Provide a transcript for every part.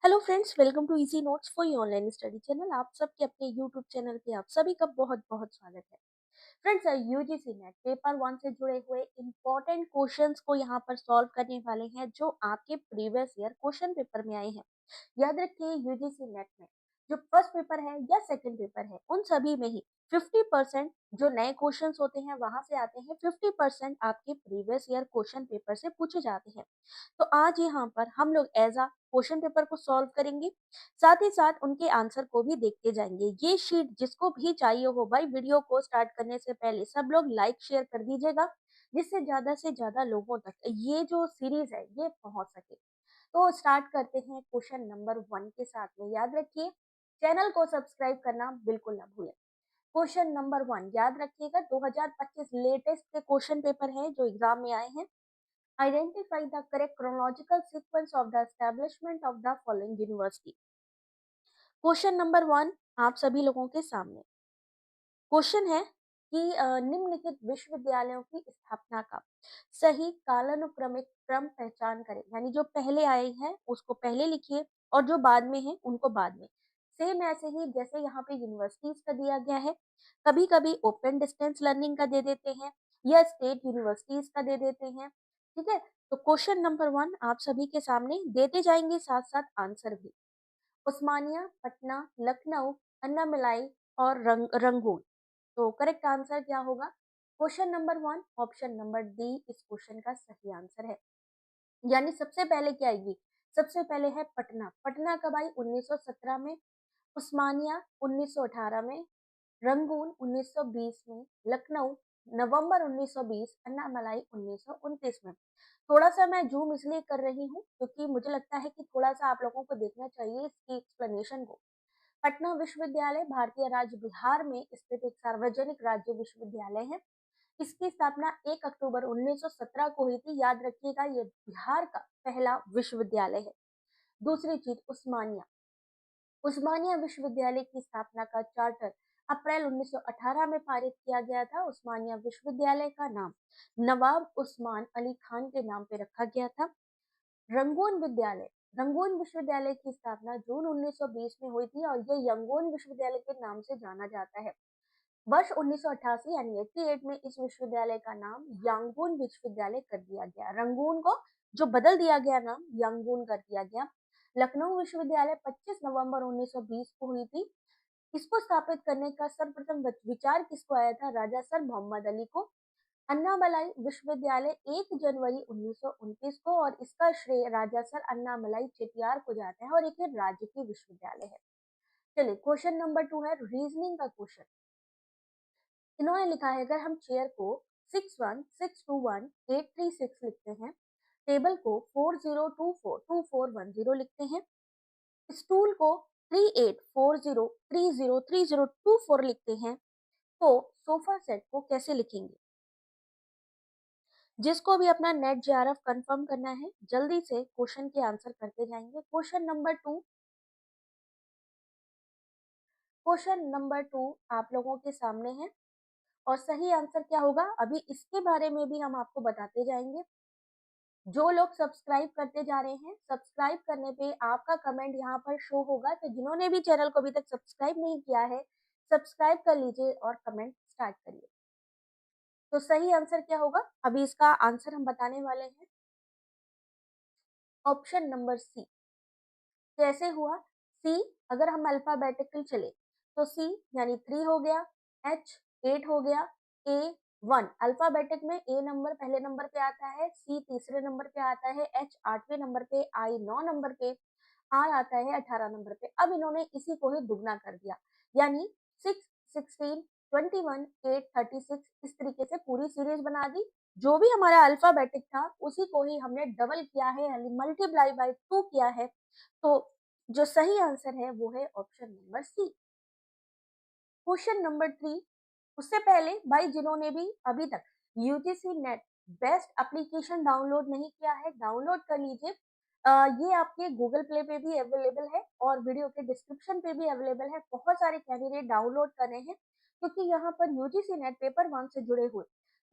Hello friends, welcome to easy notes for your online study channel. आप सबके अपने YouTube channel पे आप सभी का बहुत बहुत स्वागत है। Friends, UGC net paper one से जुड़े हुए इंपॉर्टेंट क्वेश्चंस को यहाँ पर सॉल्व करने वाले हैं जो आपके प्रीवियस ईयर क्वेश्चन पेपर में आए हैं। याद रखिए, यूजीसी नेट में जो फर्स्ट पेपर है या सेकंड पेपर है, उन सभी में ही 50% जो नए क्वेश्चंस होते हैं वहां से आते हैं, 50% आपके प्रीवियस ईयर क्वेश्चन पेपर से पूछे जाते हैं। तो आज यहाँ पर हम लोग एज अ क्वेश्चन पेपर को सॉल्व करेंगे, साथ ही साथ उनके आंसर को भी देखते जाएंगे। ये शीट जिसको भी चाहिए हो भाई, वीडियो को स्टार्ट करने से पहले सब लोग लाइक शेयर कर दीजिएगा, जिससे ज्यादा लोगों तक ये जो सीरीज है ये पहुंच सके। तो स्टार्ट करते हैं क्वेश्चन नंबर वन के साथ में। याद रखिए, चैनल को सब्सक्राइब करना बिल्कुल ना भूलें। क्वेश्चन नंबर वन याद रखिएगा, 2025 लेटेस्ट के क्वेश्चन पेपर है जो एग्जाम में आए हैं। Identify the correct chronological sequence of the establishment of the following university। Question number one आप सभी लोगों के सामने क्वेश्चन है कि निम्नलिखित विश्वविद्यालयों की स्थापना का सही कालानुक्रमिक क्रम पहचान करें। यानी जो पहले आए हैं उसको पहले लिखिए और जो बाद में है उनको बाद में। सेम ऐसे ही जैसे यहाँ पे यूनिवर्सिटीज का दिया गया है, कभी कभी ओपन डिस्टेंस लर्निंग का दे देते हैं या स्टेट यूनिवर्सिटीज का दे देते हैं। ठीक है, तो क्वेश्चन नंबर वन आप सभी के सामने देते जाएंगे, साथ साथ आंसर भी। उस्मानिया, पटना, लखनऊ, अन्नामलाई और रंगून। तो करेक्ट आंसर क्या होगा? Question number one, option number D इस क्वेश्चन का सही आंसर है। यानी सबसे पहले क्या आएगी? सबसे पहले है पटना। पटना कब आई? 1917 में। उस्मानिया 1918 में। रंगून 1920 में। लखनऊ नवंबर 1920। अन्नामलाई 1929 में। थोड़ा सा मैं जूम इसलिए कर रही हूँ क्योंकि मुझे लगता है कि थोड़ा सा आप लोगों को देखना चाहिए इसकी एक्सप्लेनेशन को। पटना विश्वविद्यालय भारतीय राज्य बिहार में स्थित एक सार्वजनिक राज्य विश्वविद्यालय है। इसकी स्थापना 1 अक्टूबर 1917 को हुई थी। याद रखिएगा, ये बिहार का पहला विश्वविद्यालय है। दूसरी चीज, उस्मानिया। उस्मानिया विश्वविद्यालय की स्थापना का चार्टर अप्रैल 1918 में पारित किया गया था। उस्मानिया विश्वविद्यालय का नाम नवाब उस्मान अली खान के नाम पे रखा गया था। रंगून विद्यालय, रंगून विश्वविद्यालय की स्थापना जून 1920 में हुई थी और ये यंगून विश्वविद्यालय के नाम से जाना जाता है। वर्ष 1988 यानी 88 में इस विश्वविद्यालय का नाम यांगून विश्वविद्यालय कर दिया गया। रंगून को जो बदल दिया गया नाम यांगून कर दिया गया। लखनऊ विश्वविद्यालय 25 नवंबर 1920 को हुई थी। इसको स्थापित करने का सर्वप्रथम विचार किसको आया था? राजा सर मोहम्मद अली को। अन्नामलाई विश्वविद्यालय 1 जनवरी 1929 को, और इसका श्रेय राजा सर अन्नामलाई चेटियार को जाता है और एक राज्य की विश्वविद्यालय है। चलिए, क्वेश्चन नंबर टू है रीजनिंग का क्वेश्चन। इन्होंने लिखा है, अगर हम चेयर को 61621836 लिखते हैं, टेबल को 40242410 लिखते हैं, स्टूल को 3840303024 लिखते हैं, तो सोफा सेट को कैसे लिखेंगे? जिसको भी अपना नेट जेआरएफ कंफर्म करना है, जल्दी से क्वेश्चन के आंसर करते जाएंगे। क्वेश्चन नंबर टू आप लोगों के सामने है और सही आंसर क्या होगा अभी इसके बारे में भी हम आपको बताते जाएंगे। जो लोग सब्सक्राइब करते जा रहे हैं, सब्सक्राइब करने पे आपका कमेंट यहाँ पर शो होगा, तो जिन्होंने भी चैनल को अभी तक सब्सक्राइब नहीं किया है, सब्सक्राइब कर लीजिए और कमेंट स्टार्ट करिए। तो सही आंसर क्या होगा अभी इसका आंसर हम बताने वाले हैं। Option number C. कैसे हुआ? सी, अगर हम अल्फाबेटिकल चले तो सी यानी 3 हो गया, एच 8 हो गया, ए 1। अल्फाबेटिक में ए नंबर पहले नंबर पे आता है, सी तीसरे नंबर पे आता है, एच 8वें नंबर पे, आई 9 नंबर पे, आर आता है 18 नंबर पे। अब इन्होंने इसी को ही दुगना कर दिया, यानी 6 16 21 8 36 इस तरीके से पूरी सीरीज बना दी। जो भी हमारा अल्फाबेटिक था उसी को ही हमने डबल किया है, यानी मल्टीप्लाई बाय 2 किया है। तो जो सही आंसर है वो है option number C. Question number three. उससे पहले भाई, जिन्होंने भी अभी तक UGC NET best application download नहीं किया है, डाउनलोड कर लीजिए। ये आपके गूगल प्ले पे भी अवेलेबल है और वीडियो के डिस्क्रिप्शन पे भी अवेलेबल है। बहुत सारे कैंडिडेट डाउनलोड कर रहे हैं क्योंकि यहाँ पर यूजीसी नेट पेपर वन से जुड़े हुए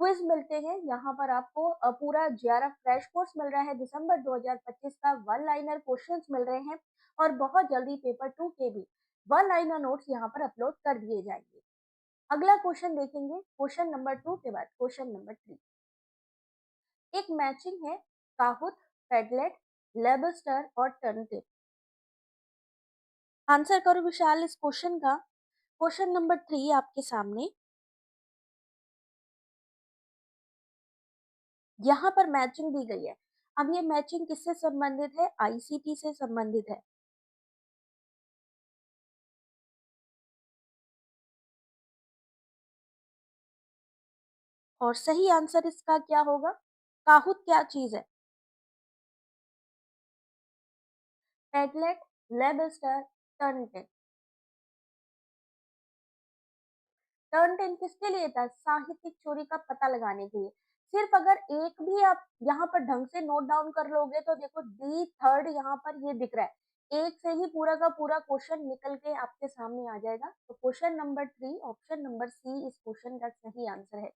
क्विज मिलते हैं यहाँ पर आपको, पूरा JRF क्रैश कोर्स मिल रहा है दिसंबर 2025 का, वन लाइनर क्वेश्चंस मिल रहे हैं और बहुत जल्दी पेपर 2 के भी वन लाइनर नोट्स यहाँ पर अपलोड कर दिए जाएंगे। अगला क्वेश्चन देखेंगे, क्वेश्चन नंबर 2 के बाद क्वेश्चन नंबर 3। एक मैचिंग है काहुत, पेडलेट, लेबस्टर और टर्नटिप। आंसर करो विशाल इस क्वेश्चन का। क्वेश्चन नंबर 3 आपके सामने, यहाँ पर मैचिंग दी गई है। अब ये मैचिंग किससे संबंधित है? ICT से संबंधित है। और सही आंसर इसका क्या होगा? काहुत क्या चीज है? पेडलेट, लेबस्टर, टर्नटिप। टर्न टेन किसके लिए था? साहित्यिक चोरी का पता लगाने के लिए। सिर्फ अगर एक भी आप यहाँ पर ढंग से नोट डाउन कर लोगे तो देखो डी थर्ड यहाँ पर ये दिख रहा है, एक से ही पूरा का पूरा क्वेश्चन निकल के आपके सामने आ जाएगा। तो question number 3 option number C इस क्वेश्चन का सही आंसर है।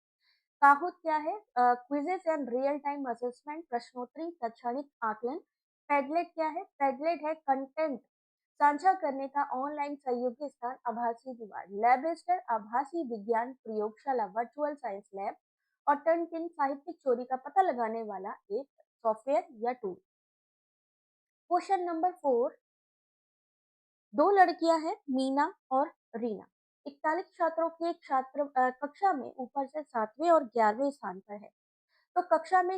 काहुत क्या है? Quizzes and real time assessment, प्रश्नोत्तरी, तत्क्षणिक आकलन। पेडलेट क्या है? पेडलेट है कंटेंट साझा करने का ऑनलाइन सहयोगी स्थान, आभासी दीवार। लैबस्टर आभासी विज्ञान प्रयोगशाला, वर्चुअल साइंस लैब। और टर्नटिन साहित्यिक चोरी का पता लगाने वाला एक सॉफ्टवेयर या टूल। Question number 4। दो लड़कियां हैं, मीना और रीना। 41 छात्रों की एक छात्र कक्षा में ऊपर से 7वें और 11वें स्थान पर है। तो कक्षा में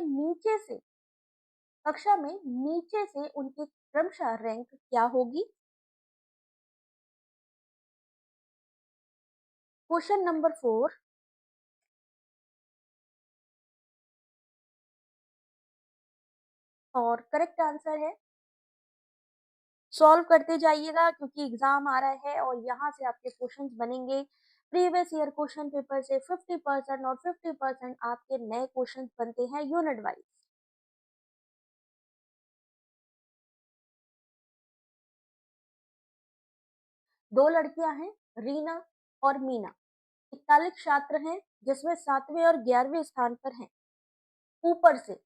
नीचे से उनकी क्रमशः रैंक क्या होगी? Question number 4। और करेक्ट आंसर है, सॉल्व करते जाइएगा क्योंकि एग्जाम आ रहा है और यहाँ से आपके क्वेश्चंस बनेंगे प्रीवियस ईयर क्वेश्चन पेपर से 50% और 50% आपके नए क्वेश्चंस बनते हैं यूनिट वाइज। दो लड़कियां हैं, रीना और मीना। 41 छात्र हैं जिसमें 7वें और 11वें स्थान पर हैं। ऊपर से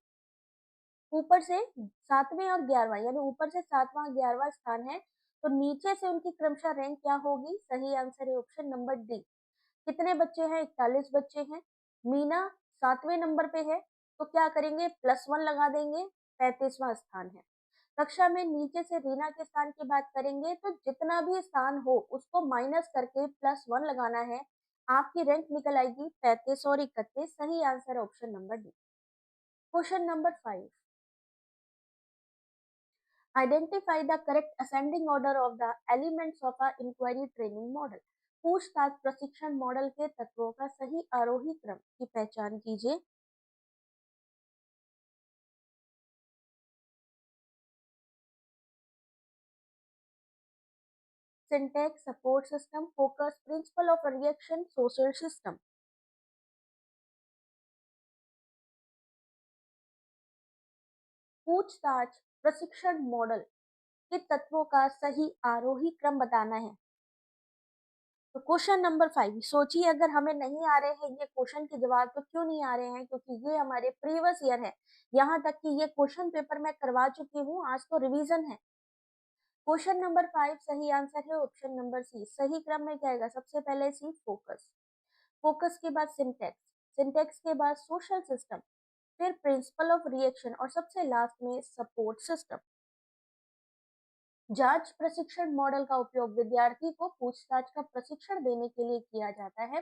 ऊपर से 7वें और 11वां, यानी ऊपर से 7वां 11वां स्थान है। तो नीचे से उनकी क्रमशः रैंक क्या होगी? सही आंसर है ऑप्शन नंबर डी। कितने बच्चे हैं? 41 बच्चे हैं। मीना 7वें नंबर पे है, तो क्या करेंगे? +1 लगा देंगे, 35वां स्थान है। कक्षा में नीचे से रीना के स्थान की बात करेंगे तो जितना भी स्थान हो उसको माइनस करके +1 लगाना है। आपकी रैंक निकल आएगी 35 और 31। सही answer option number D. Question number 5। Identify the correct ascending order of the elements of a inquiry training model. पूछताछ प्रशिक्षण मॉडल के तत्वों का सही आरोही क्रम की पहचान कीजिए। Syntax, support system, focus, principle of reaction, social system. पूछताछ प्रशिक्षण मॉडल के तत्वों का सही आरोही क्रम बताना है। तो क्वेश्चन नंबर 5, सोचिए अगर हमें नहीं आ रहे हैं ये क्वेश्चन के जवाब तो क्यों नहीं आ रहे हैं? क्योंकि ये हमारे प्रीवियस ईयर है, यहाँ तक कि ये क्वेश्चन पेपर मैं करवा चुकी हूँ, आज तो रिवीजन है। क्वेश्चन नंबर 5 सही आंसर है ऑप्शन नंबर सी। सही क्रम में क्या आएगा? सबसे पहले सी फोकस, फोकस के बाद सिंटेक्स, सिंटेक्स के बाद सोशल सिस्टम, फिर प्रिंसिपल ऑफ रिएक्शन और सबसे लास्ट में सपोर्ट सिस्टम। जांच प्रशिक्षण मॉडल का उपयोग विद्यार्थी को पूछताछ का प्रशिक्षण देने के लिए किया जाता है।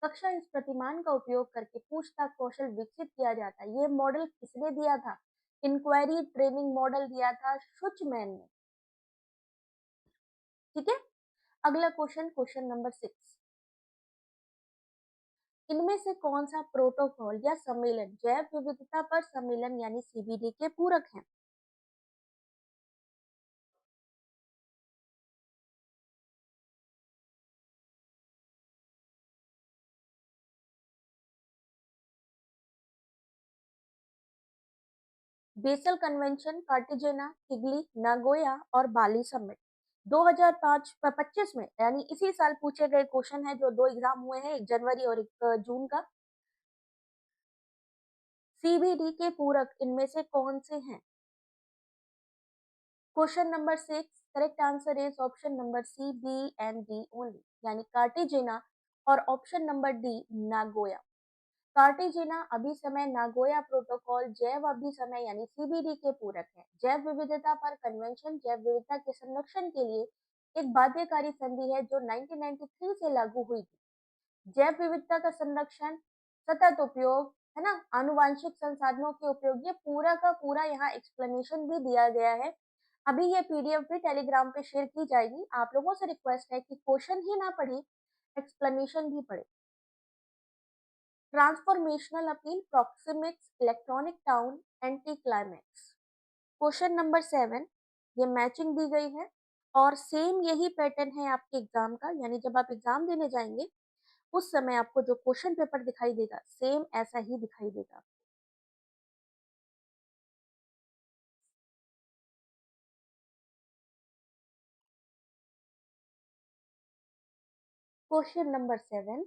कक्षा इस प्रतिमान का उपयोग करके पूछताछ कौशल विकसित किया जाता है। ये मॉडल किसने दिया था? इंक्वायरी ट्रेनिंग मॉडल दिया था शुचमैन ने। ठीक है, अगला क्वेश्चन, क्वेश्चन नंबर 6। इनमें से कौन सा प्रोटोकॉल या सम्मेलन जैव विविधता पर सम्मेलन यानी CBD के पूरक है? बेसल कन्वेंशन, कार्टेजेना, किगली, नागोया और बाली समिट। 2025 में यानी इसी साल पूछे गए क्वेश्चन है, जो दो एग्जाम हुए हैं, एक जनवरी और एक जून का। सीबीडी के पूरक इनमें से कौन से हैं? Question number 6, correct answer is option number C, B and D only, यानी कार्टिजिना और option number D Nagoya. Cartagena अभिसमय, नागोया प्रोटोकॉल जैव अभिसमय यानी सीबीडी के पूरक है। जैव विविधता पर कन्वेंशन जैव विविधता के संरक्षण के लिए एक बाध्यकारी संधि है जो 1993 से लागू हुई थी। जैव विविधता का संरक्षण, सतत उपयोग, है ना, आनुवांशिक संसाधनों के उपयोग, ये पूरा का पूरा यहाँ एक्सप्लेनेशन भी दिया गया है। अभी ये पीडीएफ भी टेलीग्राम पे शेयर की जाएगी। आप लोगों से रिक्वेस्ट है कि क्वेश्चन ही ना पढ़े, एक्सप्लेनेशन भी पढ़े। Transformational appeal, proxemics, electronic town, anti climax. Question number 7, ये मैचिंग दी गई है और सेम यही पैटर्न है आपके एग्जाम का, यानी जब आप एग्जाम देने जाएंगे उस समय आपको जो क्वेश्चन पेपर दिखाई देगा सेम ऐसा ही दिखाई देगा। क्वेश्चन नंबर 7,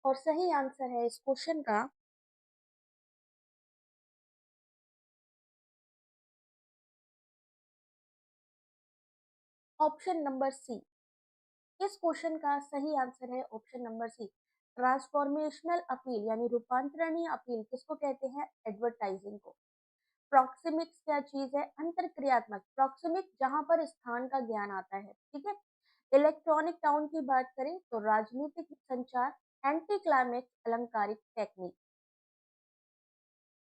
और सही आंसर है इस क्वेश्चन का ऑप्शन नंबर सी। इस क्वेश्चन का सही आंसर है option number C. Transformational appeal यानी रूपांतरणीय अपील किसको कहते हैं? एडवर्टाइजिंग को। प्रॉक्सिमिक्स क्या चीज है? अंतरक्रियात्मक। प्रॉक्सिमिक जहां पर स्थान का ज्ञान आता है, ठीक है। इलेक्ट्रॉनिक टाउन की बात करें तो राजनीतिक संचार। एंटी क्लाइमेक्स अलंकारिक टेक्निक।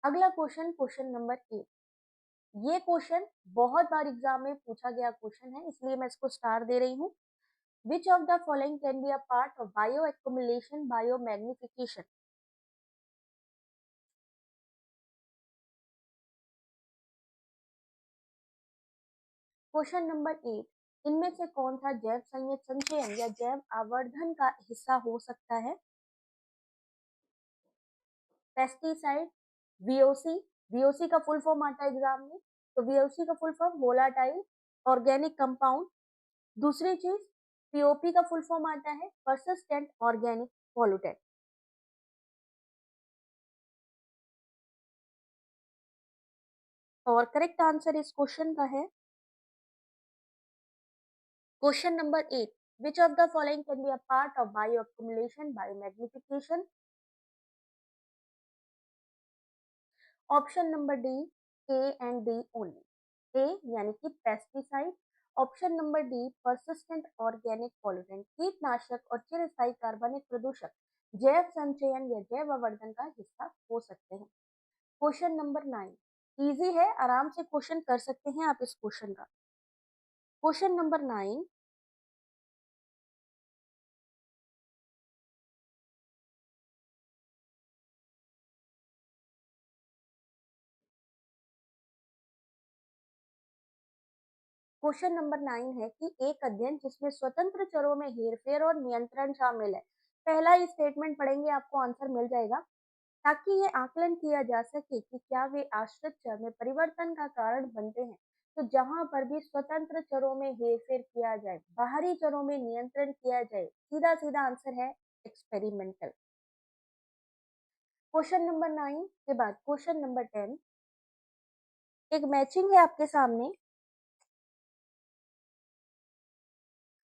अगला क्वेश्चन, क्वेश्चन नंबर 8। ये क्वेश्चन बहुत बार एग्जाम में पूछा गया क्वेश्चन है, इसलिए मैं इसको स्टार दे रही हूँ। विच of the following can be a part of bio accumulation, bio magnification? Question number 8, इनमें से कौन सा जैव संयुक्त संचयन या जैव आवर्धन का हिस्सा हो सकता है? Pesticide, VOC. वीओसी का फुल फॉर्म आता है एग्जाम में, तो वीओसी का full form volatile organic compound. दूसरी चीज, पीओपी का फुल फॉर्म आता है परसिस्टेंट ऑर्गेनिक पॉल्यूटेंट। और करेक्ट आंसर इस क्वेश्चन का है question number 8, which of the following can be a part of bio accumulation, biomagnification? Option number D, A and D only. A यानी कि pesticide, option number D persistent organic pollutant, कीटनाशक और चिरस्थायी कार्बनिक प्रदूषक जैव संचयन या जैव आवर्धन का हिस्सा हो सकते हैं। क्वेश्चन नंबर 9, इजी है, आराम से क्वेश्चन कर सकते हैं आप इस क्वेश्चन का। क्वेश्चन नंबर 9, क्वेश्चन नंबर 9 है कि एक अध्ययन जिसमें स्वतंत्र चरों में हेरफेर और नियंत्रण शामिल है। पहला ही स्टेटमेंट पढ़ेंगे आपको आंसर मिल जाएगा। ताकि ये आकलन किया जा सके कि क्या वे आश्रित चर में परिवर्तन का कारण बनते हैं, तो जहां पर भी स्वतंत्र चरों में हेरफेर किया जाए, बाहरी चरों में नियंत्रण किया जाए, सीधा सीधा आंसर है एक्सपेरिमेंटल। क्वेश्चन नंबर 9 के बाद क्वेश्चन नंबर 10, एक मैचिंग है आपके सामने।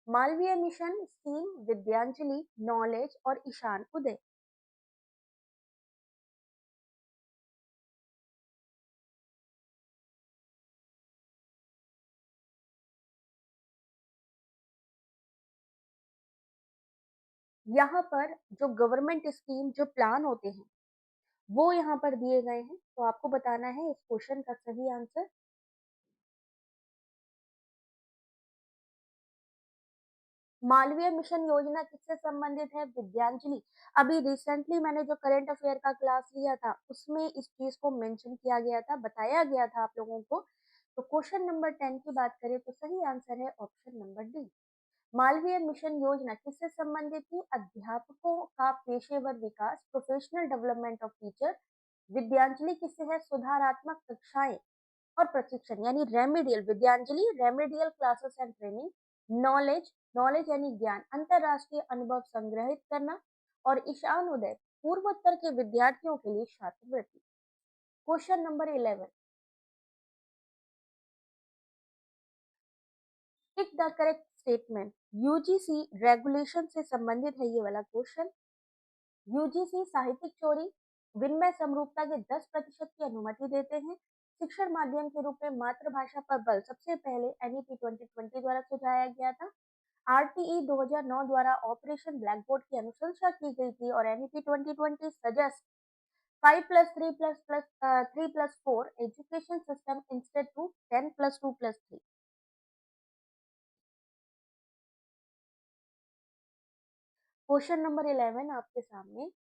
Malviya mission scheme, Vidyanjali, knowledge और ईशान उदय। यहाँ पर जो गवर्नमेंट स्कीम, जो प्लान होते हैं वो यहाँ पर दिए गए हैं, तो आपको बताना है इस क्वेश्चन का सही आंसर। मालवीय मिशन योजना किससे संबंधित है? विद्यांजलि। अभी रिसेंटली मैंने जो करंट अफेयर का क्लास लिया था उसमें इस चीज को मेंशन किया गया था, बताया गया था आप लोगों को। तो क्वेश्चन नंबर 10 की बात करें तो सही आंसर है option number D. Malviya mission योजना किससे संबंधित थी? अध्यापकों का पेशेवर विकास, professional development of teacher. Vidyanjali किससे है? सुधारात्मक कक्षाएं और प्रशिक्षण यानी remedial, Vidyanjali remedial classes and training. Knowledge, knowledge यानी ज्ञान, अंतरराष्ट्रीय अनुभव संग्रहित करना। और ईशानोदय, पूर्वोत्तर के विद्यार्थियों के लिए छात्रवृत्ति। Question number 11, tick the correct statement. UGC regulation से संबंधित है ये वाला क्वेश्चन। यूजीसी साहित्यिक चोरी, विनिमय समरूपता के 10% की अनुमति देते हैं। शिक्षण माध्यम के रूप में मातृभाषा पर बल सबसे पहले एनईपी 2020 द्वारा सुझाया गया था। आरटीई 2009 द्वारा ऑपरेशन ब्लैक बोर्ड की अनुशंसा की गई थी और NEP 2020 suggest 5+3+3+4 education system instead to 10+2+3। Question number 11 आपके सामने।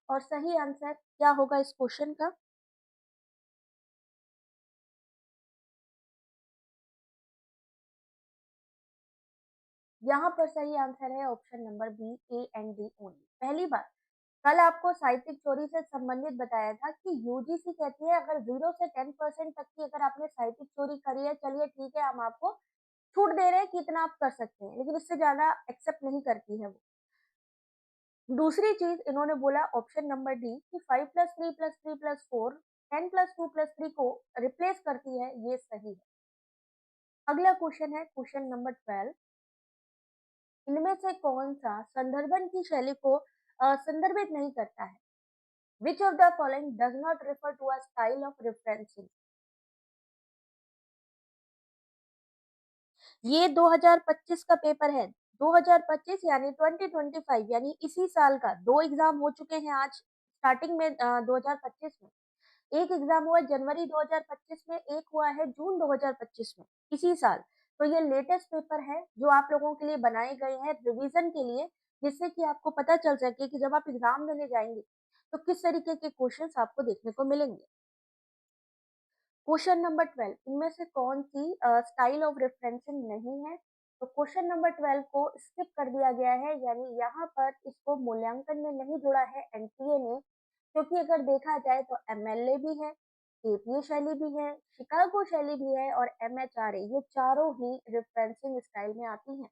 और सही आंसर क्या होगा इस क्वेश्चन का? यहाँ पर सही आंसर है option number B, A and D only. पहली बात, कल आपको साहित्यिक चोरी से संबंधित बताया था कि यूजीसी कहती है अगर 0 से 10% तक की अगर आपने साहित्यिक चोरी करी है, चलिए ठीक है, हम आपको छूट दे रहे हैं कि इतना आप कर सकते हैं, लेकिन इससे ज्यादा एक्सेप्ट नहीं करती है वो। दूसरी चीज इन्होंने बोला ऑप्शन नंबर डी कि 5+3+3+4 10+2+3 को रिप्लेस करती है, ये सही है। अगला क्वेश्चन है क्वेश्चन नंबर 12। इनमें से कौन सा संदर्भन की शैली को संदर्भित नहीं करता है? Which of the following does not refer to a style of referencing? ये 2025 का पेपर है। 2025 यानी 2025 यानी इसी साल का दो एग्जाम हो चुके हैं आज स्टार्टिंग में 2025 में। एक एग्जाम हुआ जनवरी 2025 में, एक हुआ है जून 2025 में, इसी साल। तो ये लेटेस्ट पेपर है जो आप लोगों के लिए बनाए गए हैं रिवीजन के लिए, जिससे कि आपको पता चल सके कि जब आप एग्जाम देने जाएंगे तो किस तरीके के क्वेश्चंस आपको देखने को मिलेंगे। क्वेश्चन नंबर 12, इनमें से कौन सी स्टाइल ऑफ रेफरेंसिंग नहीं है? तो क्वेश्चन नंबर 12 को स्किप कर दिया गया है, यानी यहाँ पर इसको मूल्यांकन में नहीं जोड़ा है एनटीए ने, क्योंकि अगर देखा जाए तो एमएलए भी है, केपीए शैली भी है, शिकागो शैली भी है और एमएचआरए, ये चारों ही रेफरेंसिंग स्टाइल में आती हैं।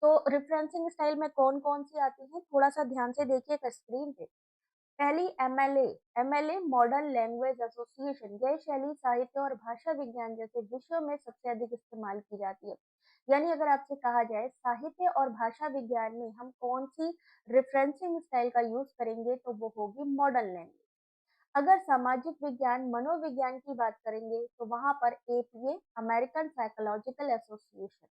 तो रेफरेंसिंग स्टाइल में कौन कौन सी आती है, थोड़ा सा ध्यान से देखिएगा स्क्रीन पे। पहली MLA, MLA modern language association, यह शैली साहित्य और भाषा विज्ञान जैसे विषयों में सबसे अधिक इस्तेमाल की जाती है। यानी अगर आपसे कहा जाए साहित्य और भाषा विज्ञान में हम कौन सी रेफरेंसिंग स्टाइल का यूज करेंगे, तो वो होगी मॉडर्न लैंग्वेज। अगर सामाजिक विज्ञान मनोविज्ञान की बात करेंगे तो वहां पर एपीए, अमेरिकन साइकोलॉजिकल एसोसिएशन।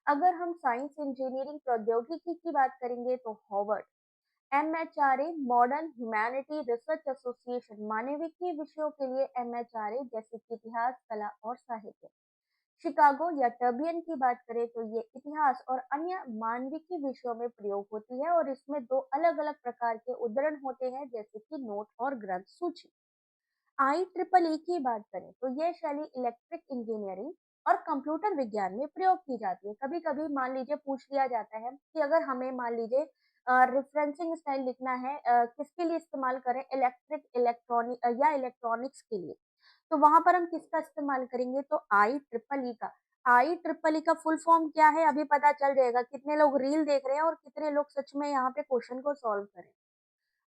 अगर हम साइंस इंजीनियरिंग प्रौद्योगिकी की बात करेंगे तो Howard. MHRA modern humanity research association, मानविकी विषयों के लिए एमएचआरए जैसे कि इतिहास, कला और साहित्य। शिकागो या टर्बियन की बात करें तो ये इतिहास और अन्य मानविकी विषयों में प्रयोग होती है और इसमें दो अलग अलग प्रकार के उद्धरण होते हैं जैसे कि नोट और ग्रंथ सूची। आई ट्रिपल ई की बात करें तो यह शैली इलेक्ट्रिक इंजीनियरिंग और कंप्यूटर विज्ञान में प्रयोग की जाती है। कभी कभी मान लीजिए पूछ लिया जाता है कि अगर हमें मान लीजिए रेफरेंसिंग स्टाइल लिखना है, किसके लिए इस्तेमाल करें, इलेक्ट्रिक इलेक्ट्रॉनिक या इलेक्ट्रॉनिक्स के लिए, तो वहां पर हम किसका इस्तेमाल करेंगे, तो आई ट्रिपल ई का। आई ट्रिपल ई का फुल फॉर्म क्या है अभी पता चल जाएगा, कितने लोग रील देख रहे हैं और कितने लोग सच में यहाँ पे क्वेश्चन को सॉल्व करें।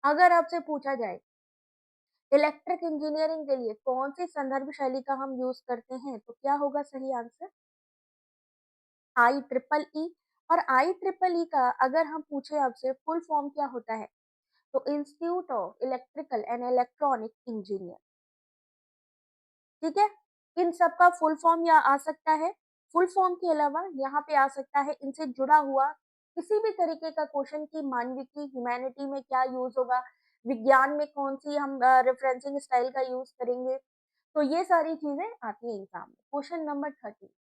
अगर आपसे पूछा जाए इलेक्ट्रिक इंजीनियरिंग के लिए कौन सी संदर्भ शैली का हम यूज करते हैं, तो क्या होगा सही आंसर, आई ट्रिपल ई। और आई ट्रिपल ई का अगर हम पूछे आपसे फुल फॉर्म क्या होता है, तो institute of electrical and electronic engineer. ठीक है, इन सब का फुल फॉर्म या आ सकता है। फुल फॉर्म के अलावा यहाँ पे आ सकता है इनसे जुड़ा हुआ किसी भी तरीके का क्वेश्चन की मानविकी ह्यूमैनिटी में क्या यूज होगा, विज्ञान में कौन सी हम रेफरेंसिंग स्टाइल का यूज करेंगे, तो ये सारी चीजें आती हैं एग्जाम में। Question number 30,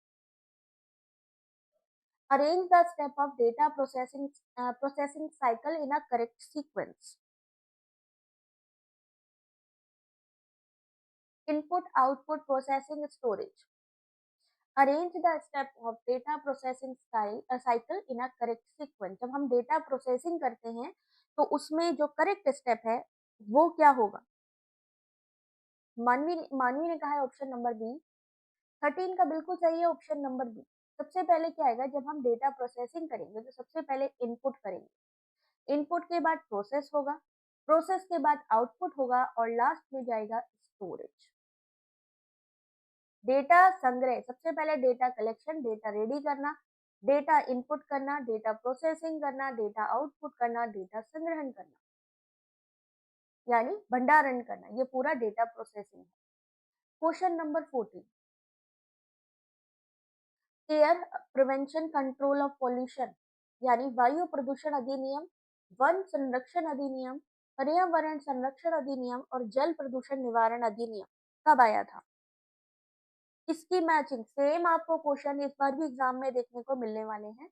arrange the step of data processing cycle in a correct sequence. Input, output, processing, storage. Arrange the step of data processing cycle in a correct sequence. जब हम डेटा प्रोसेसिंग करते हैं तो उसमें जो correct step है वो क्या होगा, मानवी मानवी ने कहा है ऑप्शन नंबर बी। 13 का बिल्कुल सही है ऑप्शन नंबर बी। सबसे पहले क्या आएगा, जब हम डेटा प्रोसेसिंग करेंगे तो सबसे पहले इनपुट करेंगे, इनपुट के बाद प्रोसेस होगा, प्रोसेस के बाद आउटपुट होगा और लास्ट में जाएगा स्टोरेज। डेटा संग्रह, सबसे पहले डेटा कलेक्शन, डेटा रेडी करना, डेटा इनपुट करना, डेटा प्रोसेसिंग करना, डेटा आउटपुट करना, डेटा संग्रहण करना, यानी भंडारण करना, ये पूरा डेटा प्रोसेसिंग है। Question number 14, air prevention control of pollution यानी वायु प्रदूषण अधिनियम, वन संरक्षण अधिनियम, पर्यावरण संरक्षण अधिनियम और जल प्रदूषण निवारण अधिनियम कब आया था? इसकी मैचिंग सेम आपको क्वेश्चन इस बार भी एग्जाम में देखने को मिलने वाले हैं।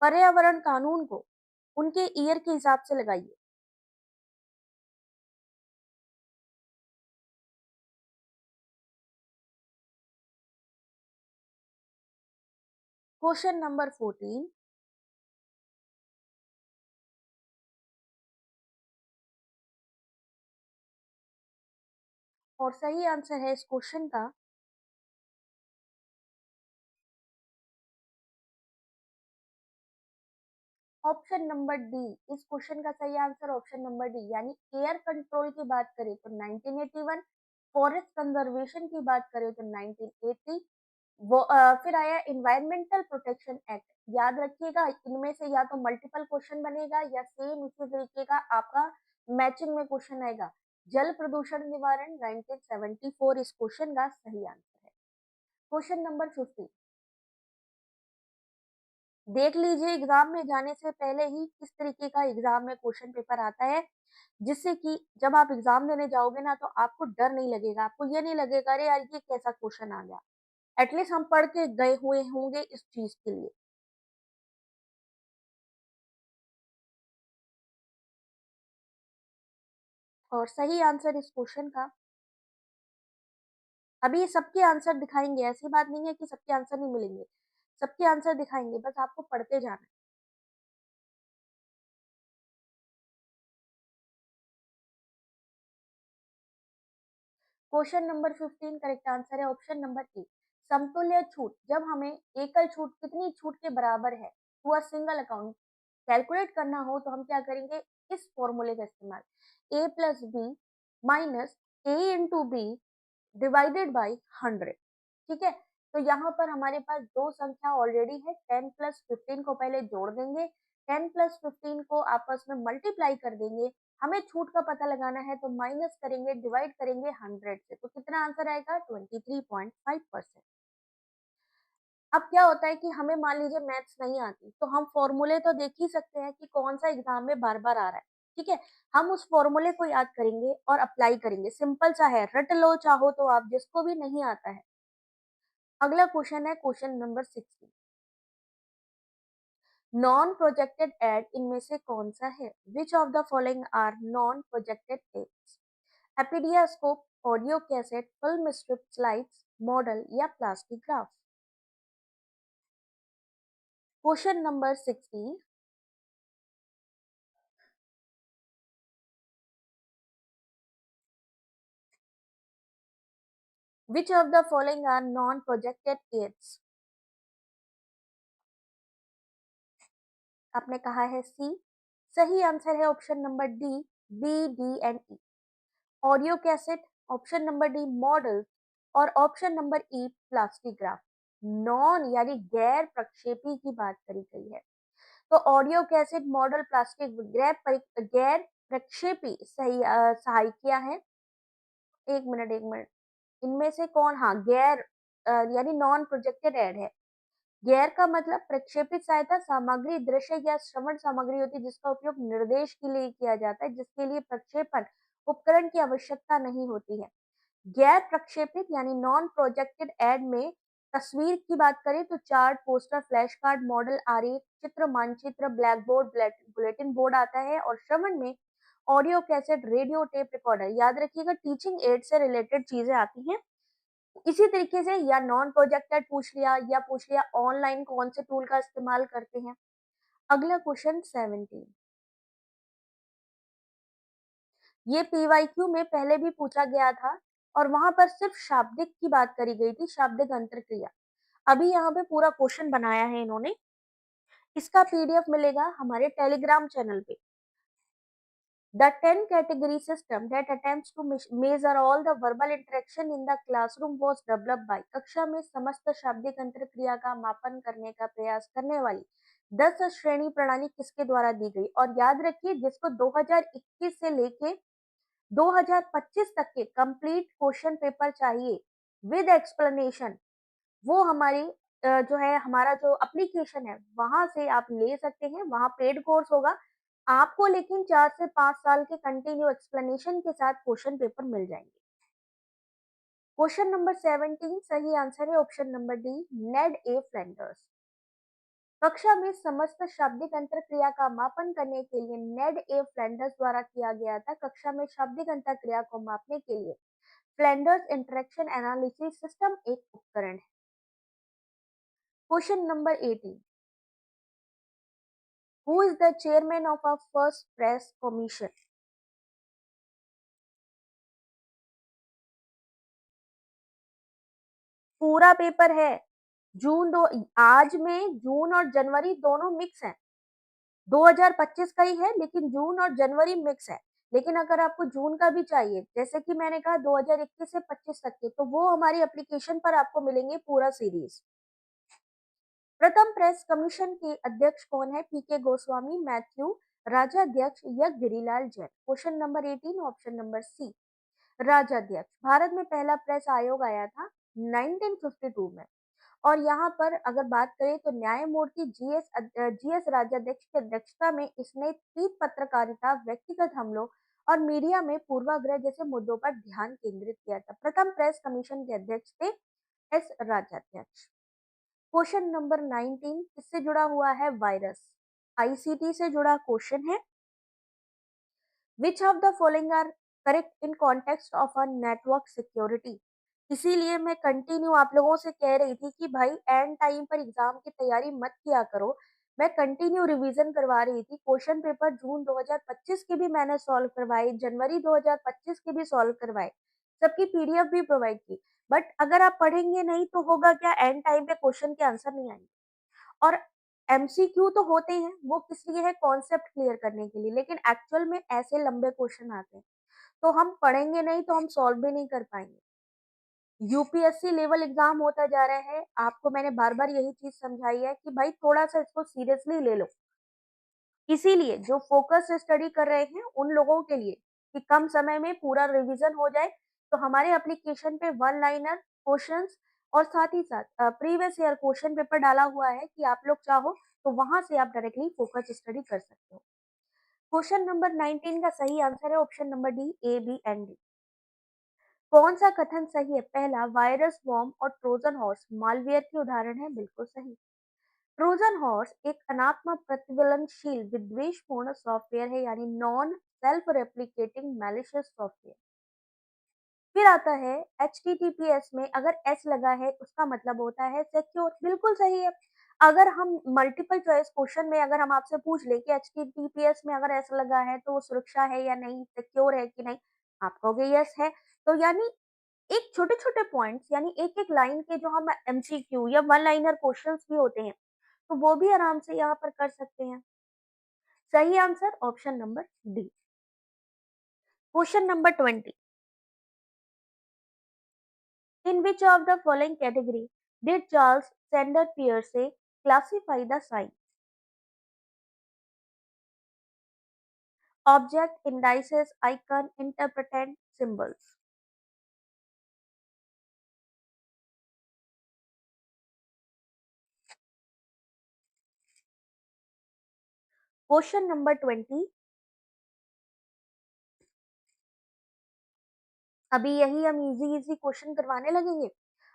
पर्यावरण कानून को उनके ईयर के हिसाब से लगाइए। क्वेश्चन नंबर 14, और सही आंसर है इस क्वेश्चन का ऑप्शन नंबर डी। इस क्वेश्चन का सही आंसर ऑप्शन नंबर डी, यानी एयर कंट्रोल की बात करें तो 1981, फॉरेस्ट कंजर्वेशन की बात करें तो 1980, फिर आया इन्वायरमेंटल प्रोटेक्शन एक्ट। याद रखिएगा, इनमें से या तो मल्टीपल क्वेश्चन बनेगा या सेम इसी तरीके का आपका मैचिंग में क्वेश्चन आएगा। जल प्रदूषण निवारण 1974 इस क्वेश्चन का सही आंसर है। क्वेश्चन नंबर 15, देख लीजिए एग्जाम में जाने से पहले ही किस तरीके का एग्जाम में क्वेश्चन पेपर आता है, जिससे कि जब आप एग्जाम देने जाओगे ना तो आपको डर नहीं लगेगा, आपको ये नहीं लगेगा अरे यार ये कैसा क्वेश्चन आ गया। एटलीस्ट हम पढ़ के गए हुए होंगे इस चीज के लिए। और सही आंसर इस क्वेश्चन का, अभी सबके आंसर दिखाएंगे, ऐसी बात नहीं है कि सबके आंसर नहीं मिलेंगे, सबके आंसर दिखाएंगे, बस आपको पढ़ते जाना है। क्वेश्चन नंबर 15 करेक्ट आंसर है ऑप्शन नंबर ए। समतुल्य छूट, जब हमें एकल छूट कितनी छूट के बराबर है to a single account calculate करना हो तो हम क्या करेंगे, इस फॉर्मूले का इस्तेमाल, A plus B minus A into B divided by 100। ठीक है, तो यहाँ पर हमारे पास दो संख्या ऑलरेडी है, 10 + 15 को पहले जोड़ देंगे, 10 + 15 को आपस में मल्टीप्लाई कर देंगे, हमें छूट का पता लगाना है तो माइनस करेंगे, डिवाइड करेंगे 100 से, तो कितना आंसर आएगा 23.5%। अब क्या होता है कि हमें मान लीजिए मैथ्स नहीं आती तो हम फॉर्मूले तो देख ही सकते हैं कि कौन सा एग्जाम में बार बार आ रहा है। ठीक है, हम उस फॉर्मूले को याद करेंगे और अप्लाई करेंगे, सिंपल सा है, रट लो चाहो तो आप, जिसको भी नहीं आता है। अगला क्वेश्चन है question number 16, non projected aid इनमें से कौन सा है, which of the following are non projected aids, epidiascope, audio cassette, film strip, slides, model या plastic graph. Question number 16, which of the following are non projected aids, आपने कहा है C, सही आंसर है option number D, B D and E, audio cassette, option number D model और option number E plastic graph. Non यानी गैर प्रक्षेपी की बात करी गई है, तो ऑडियो कैसेट, मॉडल, प्लास्टिक गैर प्रक्षेपी सही सहायिकियां हैं। एक मिनट एक मिनट, इनमें से कौन, हाँ गैर यानी नॉन प्रोजेक्टेड एड है। गैर का मतलब प्रक्षेपित सहायता सामग्री दृश्य या श्रवण सामग्री होती है जिसका उपयोग निर्देश के लिए किया जाता है, जिसके लिए प्रक्षेपण उपकरण की आवश्यकता नहीं होती है। गैर प्रक्षेपित यानी नॉन प्रोजेक्टेड एड में तस्वीर की बात करें तो chart, poster, flash card, model, आरेख, चित्र, मानचित्र, ब्लैक बोर्ड, बुलेटिन बोर्ड आता है। और श्रवण में audio cassette, radio, tape recorder, याद रखिएगा टीचिंग एड से रिलेटेड चीजें आती हैं। इसी तरीके से या नॉन प्रोजेक्टेड पूछ लिया या पूछ लिया ऑनलाइन कौन से टूल का इस्तेमाल करते हैं। अगला क्वेश्चन 17, ये पीवाईक्यू में पहले भी पूछा गया था और वहां पर सिर्फ शाब्दिक की बात करी गई थी, शाब्दिक अंतरक्रिया। अभी यहाँ पे पूरा क्वेश्चन बनाया है इन्होंने। इसका पीडीएफ मिलेगा हमारे टेलीग्राम चैनल पे। The 10 category system that attempts to measure all the verbal interaction in the classroom was developed by। कक्षा में समस्त शाब्दिक अंतरक्रिया का मापन करने का प्रयास करने वाली 10 श्रेणी प्रणाली किसके द्वारा दी गई? और याद रखिए जिसको 2021 से लेके 2025 तक के कंप्लीट क्वेश्चन पेपर चाहिए विद एक्सप्लेनेशन, वो हमारी जो है हमारा जो एप्लीकेशन है वहां से आप ले सकते हैं। वहां पेड कोर्स होगा आपको, लेकिन 4 से 5 साल के कंटिन्यू एक्सप्लेनेशन के साथ क्वेश्चन पेपर मिल जाएंगे। क्वेश्चन नंबर 17 सही आंसर है ऑप्शन नंबर डी, नेड ए फ्लैंडर्स। कक्षा में समस्त शाब्दिक अंतरक्रिया का मापन करने के लिए नेड ए फ्लैंडर्स द्वारा किया गया था। कक्षा में शाब्दिक अंतरक्रिया को मापने के लिए फ्लैंडर्स इंटरेक्शन एनालिसिस सिस्टम एक उपकरण है। Question number 18, who is the chairman of a first press commission? पूरा पेपर है। जून दो, आज में जून और जनवरी दोनों मिक्स है। 2025 का ही है लेकिन जून और जनवरी मिक्स है। लेकिन अगर आपको जून का भी चाहिए, जैसे कि मैंने कहा 2021 से 25 तक के, तो वो हमारी एप्लीकेशन पर आपको मिलेंगे पूरा सीरीज। प्रथम प्रेस कमीशन के अध्यक्ष कौन है? पीके गोस्वामी, मैथ्यू, राजाध्यक्ष या Girilal Jain. Question number 18 option number C, Rajadhyaksha. Bharat में पहला प्रेस आयोग आया था 1952 में। और यहाँ पर अगर बात करें तो न्यायमूर्ति जीएस राजाध्यक्ष की अध्यक्षता में इसने तीव्र पत्रकारिता, व्यक्तिगत हमलों और मीडिया में पूर्वाग्रह जैसे मुद्दों पर ध्यान केंद्रित किया था। प्रथम प्रेस कमीशन के अध्यक्ष थे एस राजाध्यक्ष। क्वेश्चन नंबर 19 किससे जुड़ा हुआ है? वायरस, आईसीटी से जुड़ा क्वेश्चन है। Which of the following are correct in context of a network security? इसीलिए मैं कंटिन्यू आप लोगों से कह रही थी कि भाई एंड टाइम पर एग्जाम की तैयारी मत किया करो। मैं कंटिन्यू रिवीजन करवा रही थी। क्वेश्चन पेपर जून 2025 के भी मैंने सॉल्व करवाए, जनवरी 2025 के भी सॉल्व करवाए, सबकी पीडीएफ भी प्रोवाइड की। बट अगर आप पढ़ेंगे नहीं तो होगा क्या? एंड टाइम पे क्वेश्चन के आंसर नहीं आएंगे। और एमसीक्यू तो होते हैं, वो किस लिए है? कॉन्सेप्ट क्लियर करने के लिए। लेकिन एक्चुअल में ऐसे लंबे क्वेश्चन आते हैं तो हम पढ़ेंगे नहीं तो हम सॉल्व भी नहीं कर पाएंगे। यूपीएससी लेवल एग्जाम होता जा रहा है, आपको मैंने बार बार यही चीज समझाई है कि भाई थोड़ा सा इसको सीरियसली ले लो। इसीलिए जो फोकस से स्टडी कर रहे हैं उन लोगों के लिए कि कम समय में पूरा रिवीजन हो जाए, तो हमारे एप्लीकेशन पे वन लाइनर क्वेश्चंस और साथ ही साथ प्रीवियस ईयर क्वेश्चन पेपर डाला हुआ है कि आप लोग चाहो तो वहां से आप डायरेक्टली फोकस स्टडी कर सकते हो। क्वेश्चन नंबर 19 का सही आंसर है option number D, A B and D. कौन सा कथन सही है? पहला, वायरस, वॉर्म और ट्रोजन हॉर्स मालवेयर के उदाहरण है, बिल्कुल सही। ट्रोजन हॉर्स एक अनात्म प्रतिफलनशील विद्वेषपूर्ण सॉफ्टवेयर है, यानी non self replicating malicious software. फिर आता है HTTPS में अगर S लगा है उसका मतलब होता है सिक्योर, बिल्कुल सही है। अगर हम मल्टीपल चॉइस क्वेश्चन में अगर हम आपसे पूछ ले कि HTTPS में अगर S लगा है तो वो सुरक्षा है या नहीं, सिक्योर है कि नहीं, आप कहोगे यस है। तो यानी एक छोटे-छोटे पॉइंट्स, यानी एक-एक लाइन के जो हम एमसीक्यू या वन लाइनर क्वेश्चंस भी होते हैं, तो वो भी आराम से यहाँ पर कर सकते हैं। सही answer option number D. Question number 20, in which of the following category did Charles Sander Peirce classify the sign? Object, indices, icon, interpretant, symbols. Question number 20, अभी यही हम इजी इजी क्वेश्चन करवाने लगेंगे।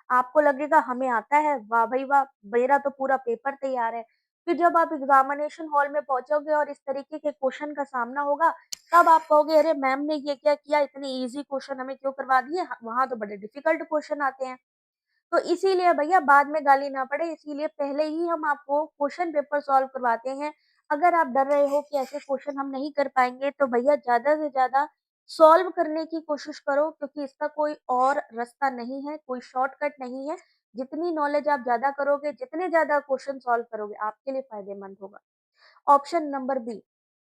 आपको लगेगा हमें आता है, वाह भाई वाह, मेरा तो पूरा पेपर तैयार है। फिर जब आप एग्जामिनेशन हॉल में पहुंचोगे और इस तरीके के क्वेश्चन का सामना होगा, तब आप कहोगे अरे मैम ने ये क्या किया, इतने इजी क्वेश्चन हमें क्यों करवा दिए, वहां तो बड़े डिफिकल्ट क्वेश्चन आते हैं। तो इसीलिए भैया बाद में गाली ना पड़े, इसीलिए पहले ही हम आपको क्वेश्चन पेपर सॉल्व करवाते हैं। अगर आप डर रहे हो कि ऐसे क्वेश्चन हम नहीं कर पाएंगे तो भैया ज्यादा से ज्यादा सॉल्व करने की कोशिश करो, क्योंकि इसका कोई और रास्ता नहीं है, कोई शॉर्टकट नहीं है। जितनी नॉलेज आप ज़्यादा करोगे, जितने ज़्यादा क्वेश्चन सॉल्व करोगे, आपके लिए फ़ायदेमंद होगा। Option number B,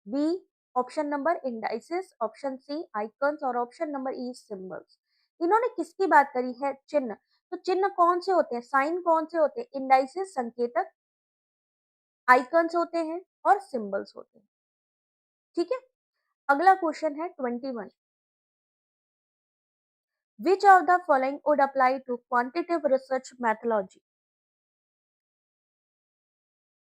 B option number indices, option C icons और ऑप्शन नंबर ई सिंबल्स। इन्होंने किसकी बात करी है? चिन्ह। तो चिन्ह कौन से होते हैं, साइन कौन से होते हैं? इंडाइसेस संकेतक, आइकन्स होते हैं और सिंबल्स होते हैं। ठीक है, अगला क्वेश्चन है 21। Which of the following would apply to quantitative research methodology?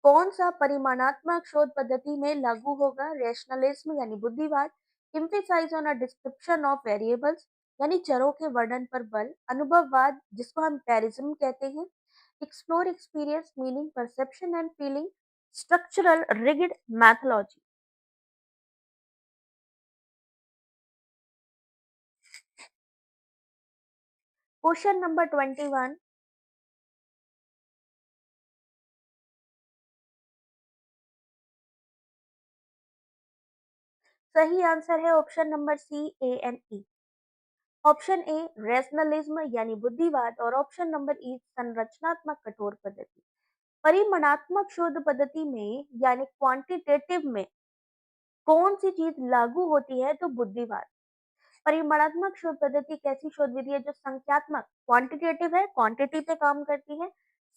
कौन सा परिमाणात्मक शोध पद्धति में लागू होगा? रैशनलिज्म यानी बुद्धिवाद, emphasize on a description of variables यानी चरों के वर्णन पर बल, अनुभववाद जिसको हम एम्पिरिज्म कहते हैं, explore experience meaning perception and feeling, structural rigid methodology. Question number 21। सही आंसर है option number C, A and E. Option A rationalism यानी बुद्धिवाद और ऑप्शन नंबर ई संरचनात्मक कठोर पद्धति। परिमाणात्मक शोध पद्धति में यानी क्वांटिटेटिव में कौन सी चीज लागू होती है? तो बुद्धिवाद। परिमाणात्मक शोध पद्धति एक ऐसी शोध विधि है जो संख्यात्मक क्वांटिटेटिव है, क्वांटिटी पे काम करती है,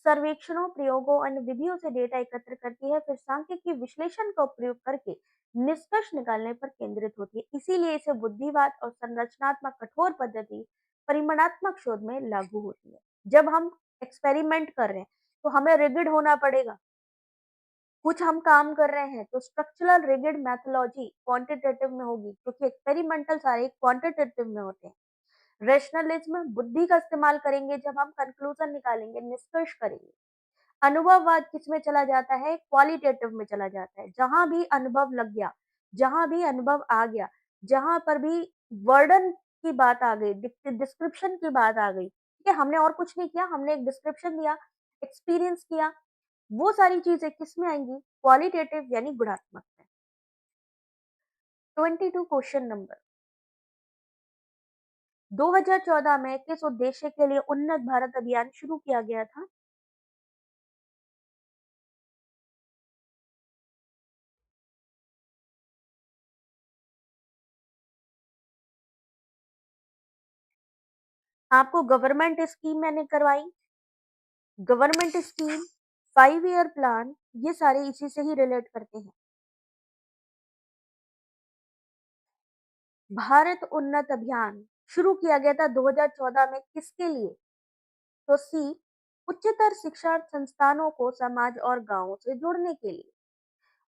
सर्वेक्षणों, प्रयोगों, अन्य विधियों से डेटा एकत्र करती है, फिर सांख्यिकीय विश्लेषण का उपयोग करके निष्कर्ष निकालने पर केंद्रित होती है। इसीलिए इसे बुद्धिवाद और संरचनात्मक कठोर पद्धति परिमाणात्मक शोध में लागू होती है। जब हम एक्सपेरिमेंट कर रहे हैं तो हमें रिगिड होना पड़ेगा। कुछ हम काम कर रहे हैं तो स्ट्रक्चरल रिगिड मैथोलॉजी क्वांटिटेटिव में होगी, क्योंकि एक्सपेरिमेंटल सारे क्वांटिटेटिव में होते हैं। रैशनलिज्म बुद्धि का इस्तेमाल करेंगे जब हम कंक्लूजन निकालेंगे, निष्कर्ष करेंगे। अनुभववाद किस में चला जाता है? क्वालिटेटिव में चला जाता है। जहां भी अनुभव लग गया, जहां भी अनुभव आ गया, जहां पर भी वर्डन की बात आ गई, डिस्क्रिप्शन की बात आ गई, ठीक है, हमने और कुछ नहीं किया, हमने एक डिस्क्रिप्शन दिया, एक्सपीरियंस किया, वो सारी चीजें किस में आएंगी? क्वालिटेटिव यानी गुणात्मक में। 22 क्वेश्चन नंबर। 2014 में किस उद्देश्य के लिए उन्नत भारत अभियान शुरू किया गया था? आपको गवर्नमेंट स्कीम मैंने करवाई, गवर्नमेंट स्कीम, 5 ईयर प्लान, ये सारे इसी से ही रिलेट करते हैं। भारत उन्नत अभियान शुरू किया गया था 2014 में, किसके लिए? तो सी उच्चतर शिक्षा संस्थानों को समाज और गांवों से जोड़ने के लिए।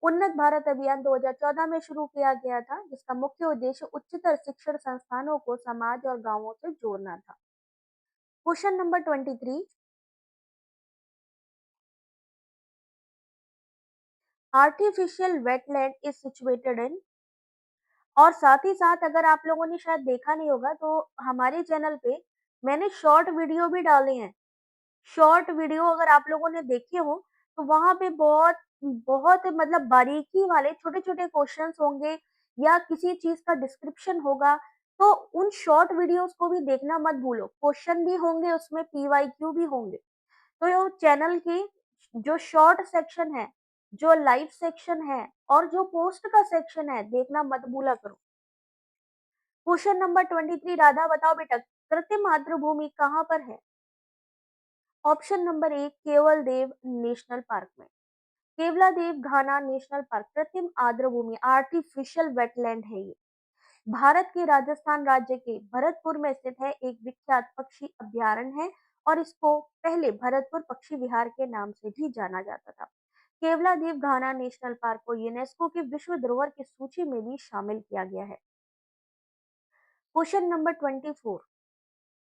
उन्नत भारत अभियान 2014 में शुरू किया गया था, जिसका मुख्य उद्देश्य उच्चतर शिक्षण संस्थानों को समाज और गांवों से जोड़ना था। Question number 23। Artificial wetland is situated in, और साथ ही साथ अगर आप लोगों ने शायद देखा नहीं होगा तो हमारे चैनल पे मैंने शॉर्ट वीडियो भी डाले हैं। शॉर्ट वीडियो अगर आप लोगों ने देखे हो तो वहां पे बहुत बहुत मतलब बारीकी वाले छोटे छोटे क्वेश्चंस होंगे या किसी चीज का डिस्क्रिप्शन होगा। तो उन शॉर्ट वीडियोस को भी देखना मत भूलो, क्वेश्चन भी होंगे उसमें, पीवाईक्यू भी होंगे। तो ये चैनल की जो शॉर्ट सेक्शन है, जो लाइव सेक्शन है और जो पोस्ट का सेक्शन है, देखना मत भूला करो। Question number 23। राधा बताओ बेटा, कृत्रिम मातृभूमि कहाँ पर है? ऑप्शन नंबर ए केवल देव नेशनल पार्क में। केवलादेव घाना नेशनल पार्क कृत्रिम आर्द्रभूमि आर्टिफिशियल वेटलैंड है ये। भारत के राजस्थान राज्य के भरतपुर में स्थित है, एक विख्यात पक्षी अभ्यारण्य है और इसको पहले भरतपुर पक्षी विहार के नाम से भी जाना जाता था। केवलादेव घाना नेशनल पार्क को यूनेस्को की विश्व धरोहर की सूची में भी शामिल किया गया है। Question number 24।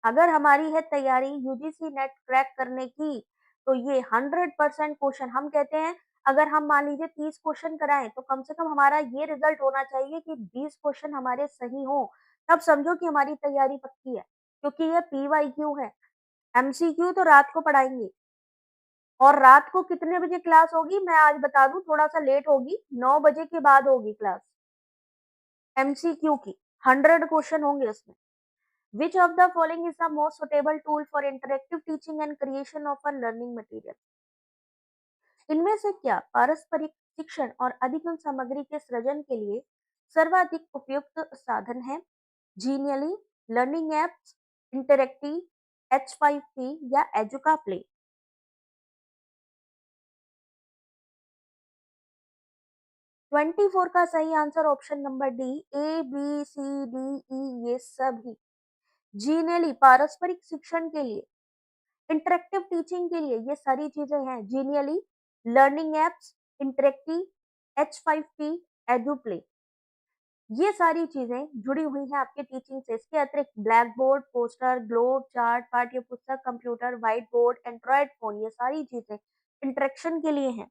अगर हमारी है तैयारी यूजीसी नेट क्रैक करने की, तो ये 100% क्वेश्चन हम कहते हैं। अगर हम मान लीजिए 30 क्वेश्चन कराएं तो कम से कम हमारा ये रिजल्ट होना चाहिए कि 20 क्वेश्चन हमारे सही हो, तब समझो कि हमारी तैयारी पक्की है, क्योंकि ये पीवाईक्यू है। एमसीक्यू तो रात को पढ़ाएंगे, और रात को कितने बजे क्लास होगी मैं आज बता दूं, थोड़ा सा लेट होगी, 9 बजे के बाद होगी क्लास एमसीक्यू की। 100 क्वेश्चन होंगे उसमें। विच of the following is the most suitable tool for interactive teaching and creation of a learning material? इनमें से क्या पारस्परिक शिक्षण और अधिगम सामग्री के सृजन के लिए सर्वाधिक उपयुक्त साधन है? जीनियली, लर्निंग एप्स, इंटरेक्टिव, H5P या एजुका प्ले? 24 का सही answer option number D, A B C D E ये सभी। जीनियली पारस्परिक शिक्षण के लिए, इंटरेक्टिव टीचिंग के लिए ये सारी चीजें हैं। Genially, learning apps, interactive, H5P, edu play, ये सारी चीजें जुड़ी हुई हैं आपके टीचिंग से। इसके अतिरिक्त black board, poster, globe, chart, पाठ्य पुस्तक, computer, white board, Android phone, ये सारी चीजें इंटरेक्शन के लिए हैं।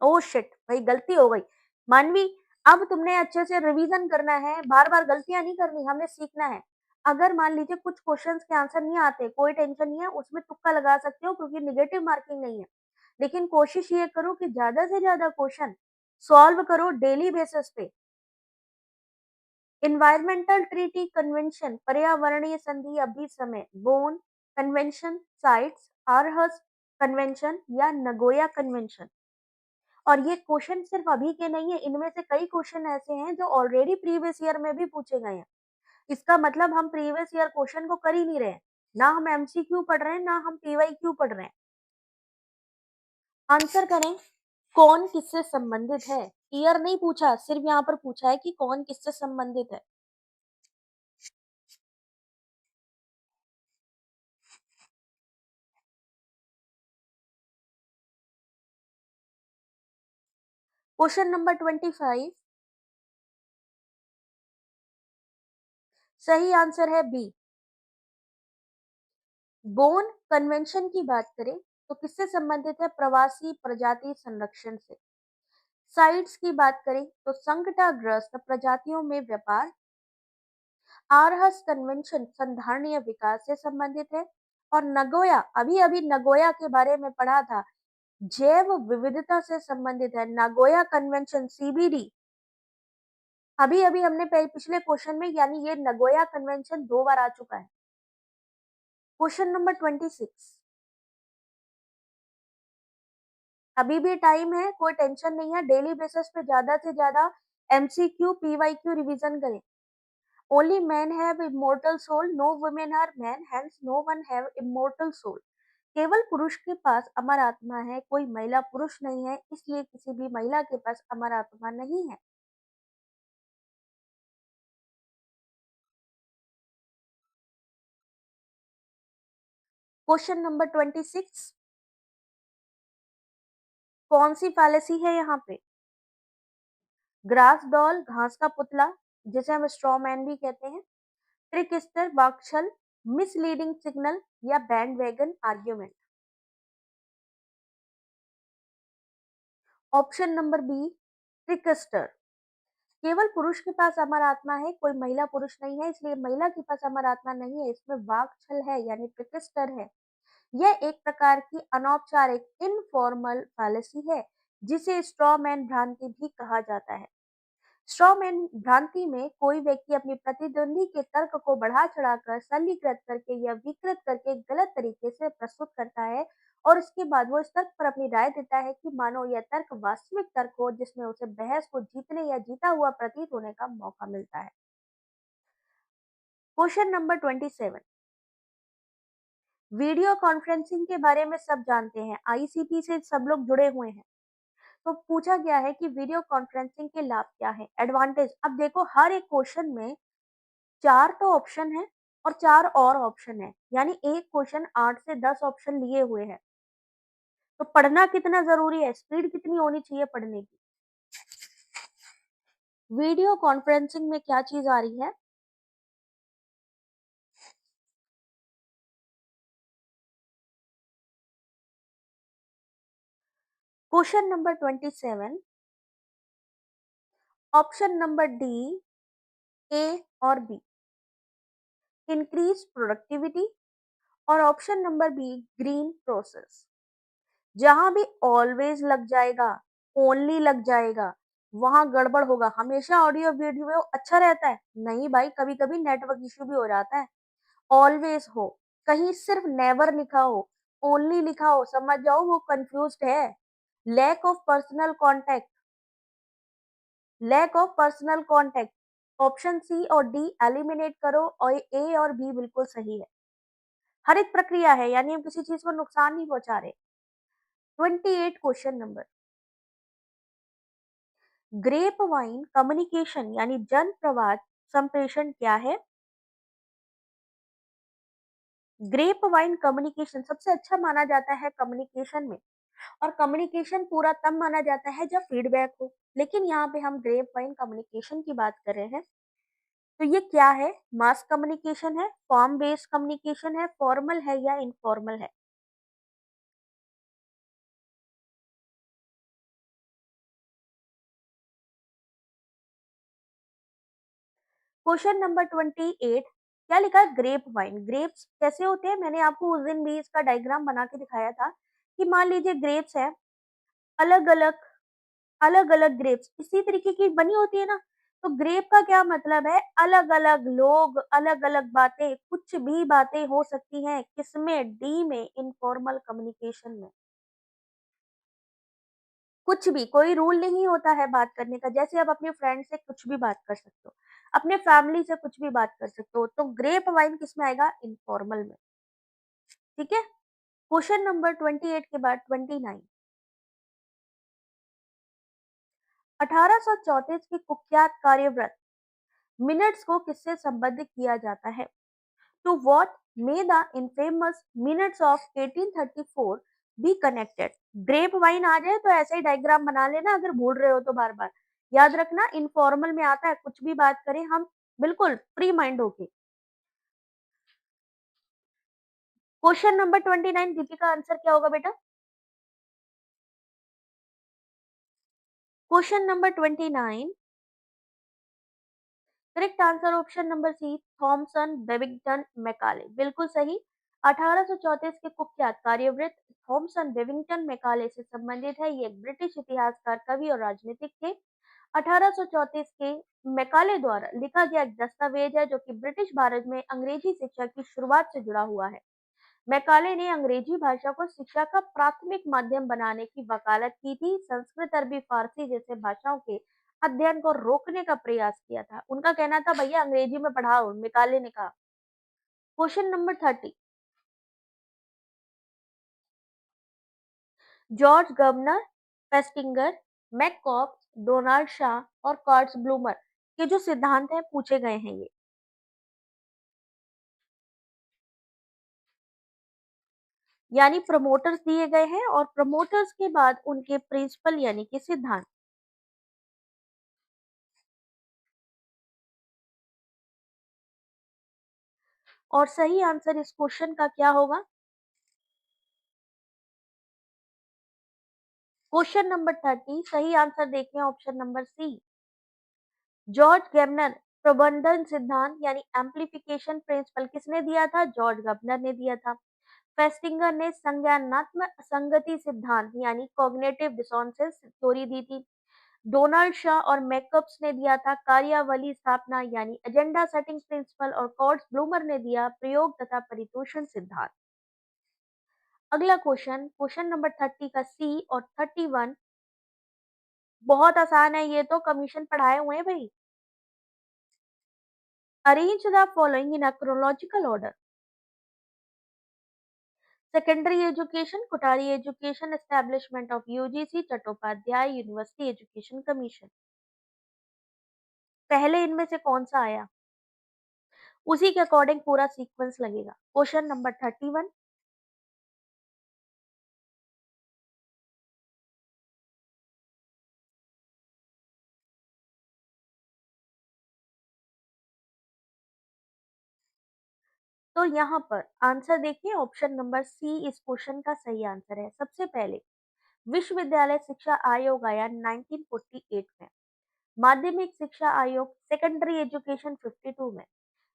ओह शिट भाई, गलती हो गई मानवी। अब तुमने अच्छे से रिवीजन करना है, बार बार गलतियां नहीं करनी, हमने सीखना है। अगर मान लीजिए कुछ क्वेश्चंस के आंसर नहीं आते, कोई टेंशन नहीं है, उसमें तुक्का लगा सकते हो क्योंकि निगेटिव मार्किंग नहीं है। लेकिन कोशिश ये करो कि ज्यादा से ज्यादा क्वेश्चन सॉल्व करो डेली बेसिस पे। इन्वायरमेंटल ट्रीटी कन्वेंशन, पर्यावरणीय संधि अभिसमय, Bonn convention, CITES, Aarhus convention या नगोया कन्वेंशन। और ये क्वेश्चन सिर्फ अभी के नहीं है, इनमें से कई क्वेश्चन ऐसे हैं जो ऑलरेडी प्रीवियस ईयर में भी पूछे गए हैं। इसका मतलब हम प्रीवियस ईयर क्वेश्चन को कर ही नहीं रहे, ना हम एमसीक्यू पढ़ रहे हैं, ना हम पीवाईक्यू पढ़ रहे हैं। आंसर करें, कौन किससे संबंधित है? ईयर नहीं पूछा, सिर्फ यहाँ पर पूछा है कि कौन किससे संबंधित है। क्वेश्चन नंबर 25, सही आंसर है बी। बोन कन्वेंशन की बात करें तो किससे संबंधित है? प्रवासी प्रजाति संरक्षण से। साइट्स की बात करें तो संकटाग्रस्त प्रजातियों में व्यापार। आरहस कन्वेंशन संधारणीय विकास से संबंधित है। और नगोया, अभी अभी नगोया के बारे में पढ़ा था, जैव विविधता से संबंधित है। नागोया कन्वेंशन सीबीडी, अभी अभी हमने पिछले क्वेश्चन में, यानी ये नगोया कन्वेंशन 2 बार आ चुका है। क्वेश्चन नंबर 26, अभी भी टाइम है, कोई टेंशन नहीं है, डेली बेसिस पे ज्यादा से ज्यादा एमसीक्यू पीवाईक्यू रिवीजन करें। Only man have immortal soul, no women are man, hence no one have immortal soul. केवल पुरुष के पास अमर आत्मा है, कोई महिला पुरुष नहीं है, इसलिए किसी भी महिला के पास अमर आत्मा नहीं है। क्वेश्चन नंबर 26, कौन सी फैलेसी है यहाँ पे? ग्रास डॉल, घास का पुतला, जिसे हम स्ट्रॉ मैन भी कहते हैं, ट्रिकस्टर, वाक्छल, मिसलीडिंग सिग्नल या bandwagon argument. Option number B, trickster. केवल पुरुष के पास अमर आत्मा है, कोई महिला पुरुष नहीं है, इसलिए महिला के पास अमर आत्मा नहीं है, इसमें वाक्छल है यानी ट्रिकस्टर है। यह एक प्रकार की अनौपचारिक इनफॉर्मल फैलेसी है, जिसे स्ट्रॉ मैन भ्रांति भी कहा जाता है। स्ट्रॉमैन भ्रांति में कोई व्यक्ति अपनी प्रतिद्वंदी के तर्क को बढ़ा चढ़ाकर, सरलीकृत करके या विकृत करके गलत तरीके से प्रस्तुत करता है और उसके बाद वो इस तर्क पर अपनी राय देता है कि मानो यह तर्क वास्तविक तर्क हो, जिसमें उसे बहस को जीतने या जीता हुआ प्रतीत होने का मौका मिलता है। क्वेश्चन नंबर 27, वीडियो कॉन्फ्रेंसिंग के बारे में सब जानते हैं, आईसीटी से सब लोग जुड़े हुए हैं। तो पूछा गया है कि वीडियो कॉन्फ्रेंसिंग के लाभ क्या है, एडवांटेज। अब देखो, हर एक क्वेश्चन में 4 तो ऑप्शन है और 4 और ऑप्शन है, यानी एक क्वेश्चन 8 से 10 ऑप्शन लिए हुए हैं। तो पढ़ना कितना जरूरी है, स्पीड कितनी होनी चाहिए पढ़ने की। वीडियो कॉन्फ्रेंसिंग में क्या चीज आ रही है? Question number 27, option number D, A और बी, इंक्रीज प्रोडक्टिविटी, और option number B, green process. जहां भी ऑलवेज लग जाएगा, ओनली लग जाएगा, वहाँ गड़बड़ होगा। हमेशा ऑडियो वीडियो अच्छा रहता है? नहीं भाई, कभी-कभी नेटवर्क इश्यू भी हो जाता है। ऑलवेज़ हो, कहीं सिर्फ नेवर लिखा हो, ओनली लिखा हो, समझ जाओ वो कन्फ्यूज़्ड है। Lack of personal contact, lack of personal contact, option C और डी एलिमिनेट करो और ए और बी बिल्कुल सही है। हरित प्रक्रिया है, यानी हम किसी चीज़ को नुकसान नहीं पहुँचा रहे। 28 question number, grapevine communication यानी जन प्रवाद संप्रेषण क्या है? ग्रेप वाइन कम्युनिकेशन सबसे अच्छा माना जाता है कम्युनिकेशन में, और कम्युनिकेशन पूरा तब माना जाता है जब फीडबैक हो। लेकिन यहाँ पे हम ग्रेप वाइन कम्युनिकेशन की बात कर रहे हैं, तो ये क्या है? मास कम्युनिकेशन है, फॉर्म बेस्ड कम्युनिकेशन है, फॉर्मल है या इनफॉर्मल है? क्वेश्चन नंबर 28, क्या लिखा है? Grep wine. ग्रेप्स कैसे होते हैं? मैंने आपको उस दिन भी इसका डायग्राम बना के दिखाया था कि मान लीजिए ग्रेप्स है, अलग अलग, अलग अलग ग्रेप्स इसी तरीके की बनी होती है ना। तो ग्रेप का क्या मतलब है? अलग अलग लोग, अलग अलग बातें, कुछ भी बातें हो सकती हैं। किसमें? डी में, इनफॉर्मल कम्युनिकेशन में। कुछ भी, कोई रूल नहीं होता है बात करने का। जैसे आप अपने फ्रेंड से कुछ भी बात कर सकते हो, अपने फैमिली से कुछ भी बात कर सकते हो। तो ग्रेप वाइन किसमें आएगा? इनफॉर्मल में। ठीक है। क्वेश्चन नंबर 28 के बाद 29, 1834 के कुख्यात कार्यव्रत मिनट्स को किससे संबंधित किया जाता है? To what may the infamous minutes of 1834 be connected? Grape wine आ जाए तो ऐसे ही डायग्राम बना लेना, अगर भूल रहे हो तो बार बार याद रखना। इनफॉर्मल में आता है, कुछ भी बात करें हम बिल्कुल फ्री माइंड होके। क्वेश्चन नंबर 29, दीपिका का आंसर क्या होगा बेटा? Question number 29, correct answer option number C, Thomson Babington Macaulay, बिल्कुल सही। 1834 के कुख्यात कार्यवृत्त थॉमसन बेविंगटन मैकाले से संबंधित है। ये एक ब्रिटिश इतिहासकार, कवि और राजनीतिक थे। 1834 के मैकाले द्वारा लिखा गया एक दस्तावेज है जो कि ब्रिटिश भारत में अंग्रेजी शिक्षा की शुरुआत से जुड़ा हुआ है। मैकाले ने अंग्रेजी भाषा को शिक्षा का प्राथमिक माध्यम बनाने की वकालत की थी। संस्कृत, अरबी, फारसी जैसे भाषाओं के अध्ययन को रोकने का प्रयास किया था। उनका कहना था भैया अंग्रेजी में पढ़ाओ, मैकाले ने कहा। Question number 30, George Gerbner, Festinger, McCombs, Donald Shaw और कार्ट्स ब्लूमर के जो सिद्धांत हैं पूछे गए हैं ये, यानी प्रमोटर्स दिए गए हैं और प्रमोटर्स के बाद उनके प्रिंसिपल यानी कि सिद्धांत। और सही आंसर इस क्वेश्चन का क्या होगा? क्वेश्चन नंबर 30, सही आंसर देखें ऑप्शन नंबर सी, जॉर्ज गेमनर। प्रबंधन सिद्धांत यानी एम्प्लीफिकेशन प्रिंसिपल किसने दिया था? जॉर्ज गवर्नर ने दिया था। फेस्टिंगर ने संज्ञानात्मक असंगति सिद्धांत यानी कॉग्निटिव डिसोनेंस थ्योरी दी थी। डोनाल्ड शाह और मैकअप्स ने दिया था कार्यावली स्थापना यानी एजेंडा सेटिंग प्रिंसिपल, और कॉर्ट्स ब्लूमर ने दिया प्रयोग तथा परितोषण सिद्धांत। अगला क्वेश्चन, क्वेश्चन नंबर 30 का सी और 31, बहुत आसान है ये तो, कमीशन पढ़ाए हुए हैं भाई। Arrange the following in a chronological order: secondary education, Kothari education, establishment of UGC, Chattopadhyay university education commission. पहले इनमें से कौन सा आया? उसी के अकॉर्डिंग पूरा सीक्वेंस लगेगा। क्वेश्चन नंबर 31, तो यहाँ पर आंसर देखिए, ऑप्शन नंबर सी इस क्वेश्चन का सही आंसर है। सबसे पहले विश्वविद्यालय शिक्षा आयोग आया 1948 में, माध्यमिक शिक्षा आयोग, सेकेंडरी एजुकेशन 52 में,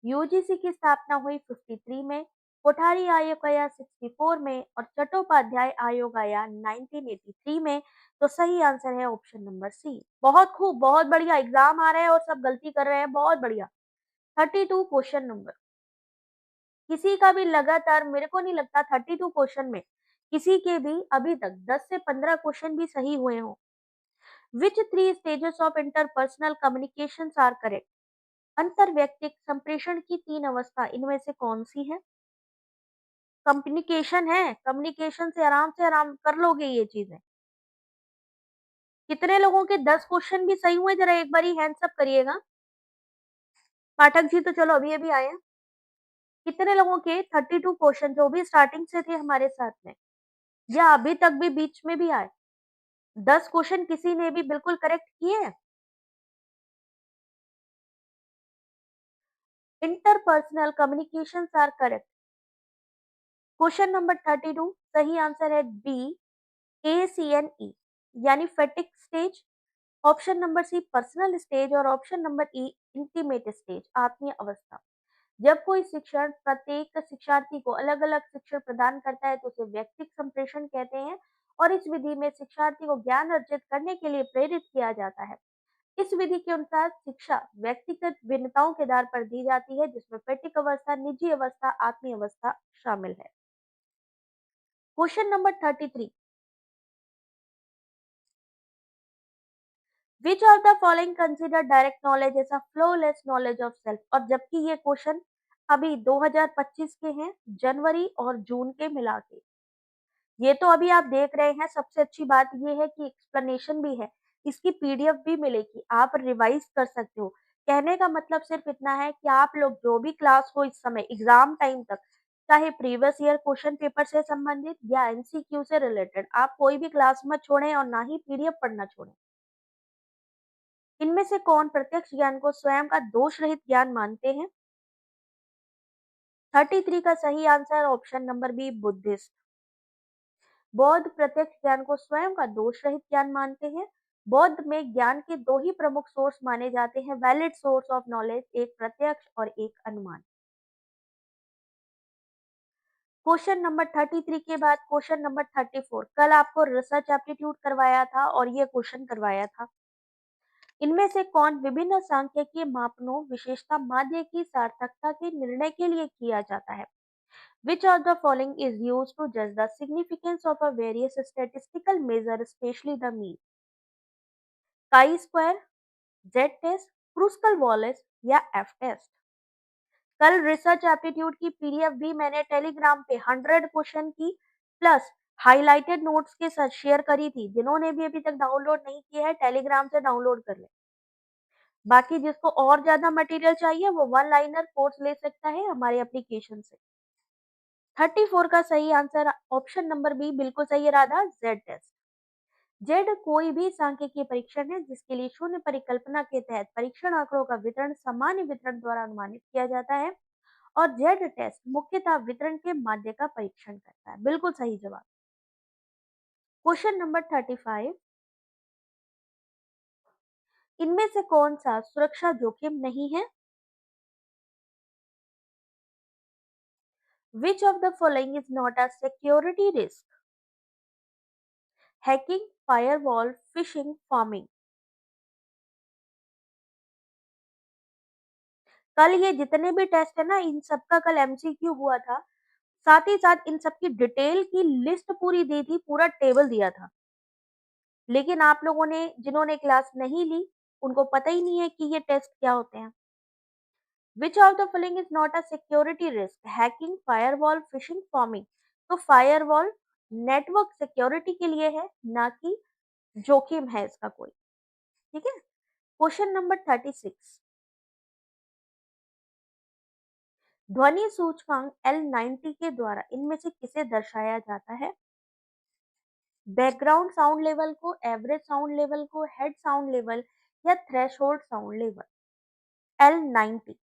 यूजीसी की स्थापना हुई 53 में, कोठारी आयोग आया 64 में और चट्टोपाध्याय आयोग आया 1983 में। तो सही आंसर है ऑप्शन नंबर सी। बहुत खूब, बहुत बढ़िया। एग्जाम आ रहे हैं और सब गलती कर रहे हैं, बहुत बढ़िया। 32 क्वेश्चन नंबर। किसी का भी लगातार, मेरे को नहीं लगता 32 क्वेश्चन में किसी के भी अभी तक 10 से 15 क्वेश्चन भी सही हुए हों। Which three stages of interpersonal communication are correct? अंतरवैयक्तिक संप्रेषण की तीन अवस्था इनमें से कौन सी है? कम्युनिकेशन है, कम्युनिकेशन से आराम कर लोगे ये चीजें। कितने लोगों के 10 क्वेश्चन भी सही हुए, जरा एक बारी हैंड्स अप करिएगा। पाठक जी तो चलो अभी अभी आए हैं। कितने लोगों के 32 क्वेश्चन जो भी स्टार्टिंग से थे हमारे साथ में, या अभी तक भी बीच में भी आए, 10 क्वेश्चन किसी ने भी बिल्कुल करेक्ट किए हैं? Interpersonal communication are correct. Question number 32 सही आंसर है बी, ACNE, यानी phatic stage. Option number C personal stage और option number E intimate stage, आत्मीय अवस्था। जब कोई शिक्षण प्रत्येक शिक्षार्थी को अलग अलग शिक्षण प्रदान करता है तो उसे व्यक्तिक संप्रेषण कहते हैं, और इस विधि में शिक्षार्थी को ज्ञान अर्जित करने के लिए प्रेरित किया जाता है। इस विधि के अनुसार शिक्षा व्यक्तिगत भिन्नताओं के आधार पर दी जाती है, जिसमें पैटिक अवस्था, निजी अवस्था, आत्मीय अवस्था शामिल है। Question number 33, which of the following consider direct knowledge as a flawless knowledge of self? और जबकि ये क्वेश्चन अभी 2025 के हैं, जनवरी और जून के मिला के। ये तो अभी आप देख रहे हैं। सबसे अच्छी बात ये है कि एक्सप्लेनेशन भी है, इसकी पीडीएफ भी मिलेगी, आप रिवाइज कर सकते हो। कहने का मतलब सिर्फ इतना है कि आप लोग जो भी क्लास हो इस समय एग्जाम टाइम तक, चाहे प्रीवियस ईयर क्वेश्चन पेपर से संबंधित या एमसीक्यू से रिलेटेड, आप कोई भी क्लास मत छोड़ें और ना ही पीडीएफ पढ़ना छोड़ें। इनमें से कौन प्रत्यक्ष ज्ञान को स्वयं का दोष रहित ज्ञान मानते हैं? 33 का सही answer option number B, Buddhist. बौद्ध प्रत्यक्ष ज्ञान को स्वयं का दोष रहित ज्ञान मानते हैं। बौद्ध में ज्ञान के दो ही प्रमुख सोर्स माने जाते हैं, वैलिड सोर्स ऑफ नॉलेज, एक प्रत्यक्ष और एक अनुमान। क्वेश्चन नंबर 33 के बाद क्वेश्चन नंबर 34। कल आपको रिसर्च एप्टीट्यूड करवाया था और ये क्वेश्चन करवाया था। इनमें से कौन विभिन्न सांख्यिकीय मापनों विशेषता माध्य की सार्थकता के निर्णय के लिए किया जाता है? Which of the following is used to judge the significance of a various statistical measure, especially the mean? Chi square, Z test, Kruskal Wallis या F टेस्ट? कल रिसर्च एप्टीट्यूड की पीडीएफ भी मैंने टेलीग्राम पे 100 क्वेश्चन की plus highlighted notes के साथ share करी थी। जिन्होंने भी अभी तक डाउनलोड नहीं किया है, टेलीग्राम से डाउनलोड कर ले। बाकी जिसको और ज्यादा मटेरियल चाहिए वो वन लाइनर कोर्स ले सकता है हमारे एप्लीकेशन से। 34 का सही आंसर ऑप्शन नंबर बी बिल्कुल सही है राधा, जेड टेस्ट। जेड कोई भी सांख्यिकीय परीक्षण है जिसके लिए शून्य परिकल्पना के तहत परीक्षण आंकड़ों का वितरण सामान्य वितरण द्वारा अनुमानित किया जाता है, और जेड टेस्ट मुख्यतः वितरण के माध्य का परीक्षण करता है। बिल्कुल सही जवाब। क्वेश्चन नंबर 35, इनमें से कौन सा सुरक्षा जोखिम नहीं है? Which of the following is not a security risk? Hacking, firewall, fishing, farming. कल ये जितने भी टेस्ट है ना, इन सबका कल एमसीक्यू हुआ था। साथ ही साथ इन सबकी डिटेल की लिस्ट पूरी दी थी, पूरा टेबल दिया था। लेकिन आप लोगों ने, जिन्होंने क्लास नहीं ली, उनको पता ही नहीं है कि ये टेस्ट क्या होते हैं। विच of the following is not a security risk? Hacking, firewall, fishing, forming. तो फायरवॉल नेटवर्क सिक्योरिटी के लिए है, ना कि जोखिम है इसका कोई। ठीक है। क्वेश्चन नंबर 36, ध्वनि सूचकांक L90 के द्वारा इनमें से किसे दर्शाया जाता है? बैकग्राउंड साउंड लेवल को, एवरेज साउंड लेवल को, हेड साउंड लेवल या threshold sound level? L90।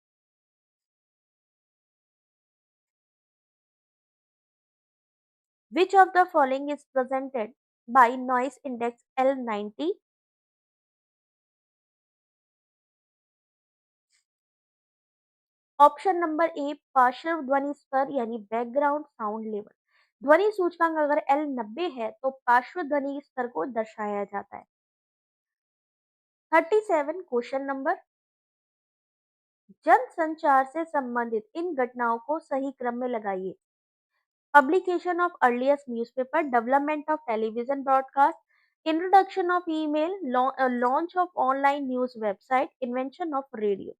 Which of the following is presented by noise index L90? Option number A पार्श्व ध्वनि स्तर यानी बैकग्राउंड साउंड लेवल। ध्वनि सूचकांक अगर एल 90 है तो पार्श्व ध्वनि स्तर को दर्शाया जाता है। 37 क्वेश्चन नंबर, जन संचार से संबंधित इन घटनाओं को सही क्रम में लगाइए। Publication of earliest newspaper, development of television broadcast, introduction of email, launch of online news website, invention of radio.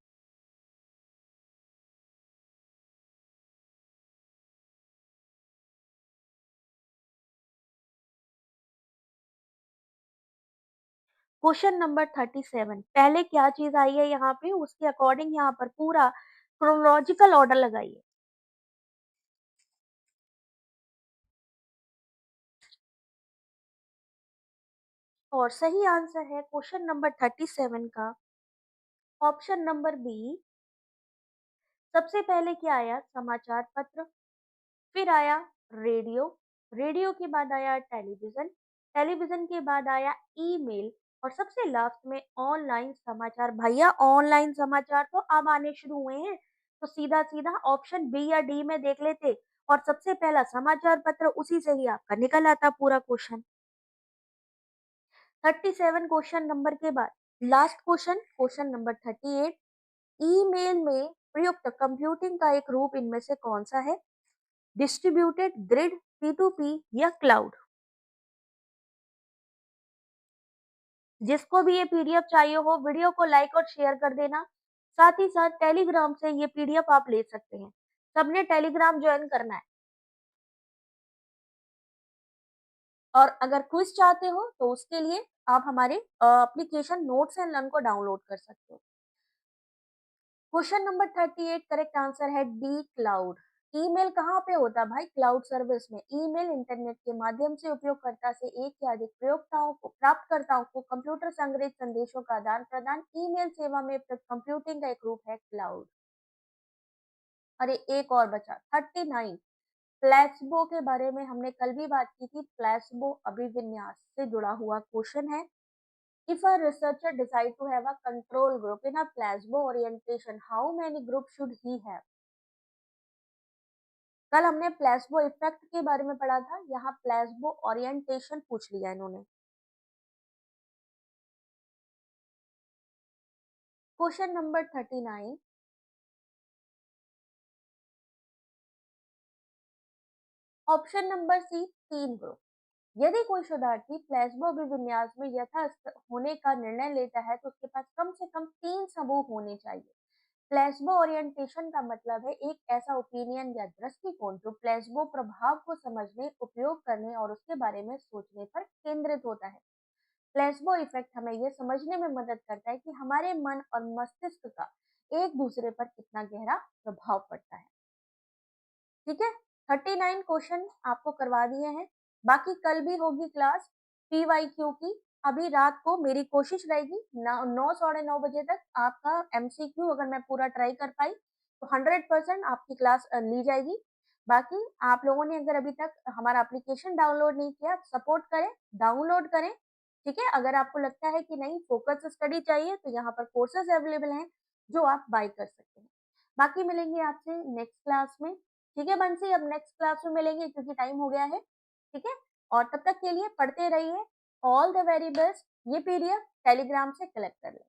Question number 37, पहले क्या चीज आई है यहाँ पे, उसके अकॉर्डिंग यहाँ पर पूरा क्रोनोलॉजिकल ऑर्डर लगाइए। और सही आंसर है क्वेश्चन नंबर 37 का ऑप्शन नंबर बी। सबसे पहले क्या आया, समाचार पत्र, फिर आया रेडियो, रेडियो के बाद आया टेलीविजन, टेलीविजन के बाद आया ईमेल, और सबसे लास्ट में ऑनलाइन समाचार। भैया ऑनलाइन समाचार तो अब आने शुरू हुए हैं, तो सीधा सीधा ऑप्शन बी या डी में देख लेते, और सबसे पहला समाचार पत्र, उसी से ही आपका निकल आता पूरा क्वेश्चन। 37 क्वेश्चन नंबर के बाद last question, question number 38, email में प्रयुक्त कंप्यूटिंग का एक रूप इनमें से कौन सा है? डिस्ट्रीब्यूटेड, ग्रिड, P2P या क्लाउड। जिसको भी ये पीडीएफ चाहिए हो, वीडियो को लाइक और शेयर कर देना। साथ ही साथ टेलीग्राम से ये पीडीएफ आप ले सकते हैं। सबने टेलीग्राम ज्वाइन करना है। और अगर क्विज चाहते हो तो उसके लिए आप हमारे एप्लीकेशन नोट्स एंड लर्न को डाउनलोड कर सकते हो। क्वेश्चन नंबर 38 करेक्ट आंसर है डी, क्लाउड। ईमेल कहाँ पे होता है भाई? क्लाउड सर्विस में। ईमेल इंटरनेट के माध्यम से उपयोगकर्ता से एक या अधिक प्रयोक्ताओं को, प्राप्तकर्ताओं को कंप्यूटर संग्रहित संदेशों का आदान प्रदान ईमेल सेवा में प्रयुक्त कंप्यूटिंग का एक रूप है क्लाउड। अरे एक और बचा 39, प्लेसबो के बारे में हमने कल भी बात की थी। प्लेसबो अभिविन्यास से जुड़ा हुआ क्वेश्चन है। If a researcher decide to have a control group in a placebo orientation, how many groups should he have? कल हमने प्लेसबो इफेक्ट के बारे में पढ़ा था, यहाँ प्लेसबो ओरिएंटेशन पूछ लिया इन्होंने। Question number 39, option number C, 3 group. यदि कोई शोधार्थी प्लेसबो अभिविन्यास में यथास्थ होने का निर्णय लेता है तो उसके पास कम से कम 3 समूह होने चाहिए। प्लेसबो ओरिएंटेशन का मतलब है एक ऐसा ओपिनियन या दृष्टिकोण जो प्लेसबो प्रभाव को समझने, उपयोग करने और उसके बारे में सोचने पर केंद्रित होता है। प्लेसबो इफेक्ट हमें यह समझने में मदद करता है कि हमारे मन और मस्तिष्क का एक दूसरे पर कितना गहरा प्रभाव पड़ता है। ठीक है, 39 क्वेश्चन आपको करवा दिए हैं। बाकी कल भी होगी क्लास PYQ की। अभी रात को मेरी कोशिश रहेगी 9 साढ़े 9 बजे तक आपका MCQ अगर मैं पूरा ट्राई कर पाई तो 100% आपकी क्लास ली जाएगी। बाकी आप लोगों ने अगर अभी तक हमारा एप्लीकेशन डाउनलोड नहीं किया, सपोर्ट करें, डाउनलोड करें। ठीक है, अगर आपको लगता है कि नहीं फोकस स्टडी चाहिए तो यहाँ पर कोर्सेज अवेलेबल हैं जो आप बाय कर सकते हैं। बाकी मिलेंगे आपसे नेक्स्ट क्लास में। ठीक है बंसी, अब नेक्स्ट क्लास में मिलेंगे क्योंकि टाइम हो गया है। ठीक है, और तब तक के लिए पढ़ते रहिए। All the very best. ये पीडीएफ टेलीग्राम से कलेक्ट कर लें।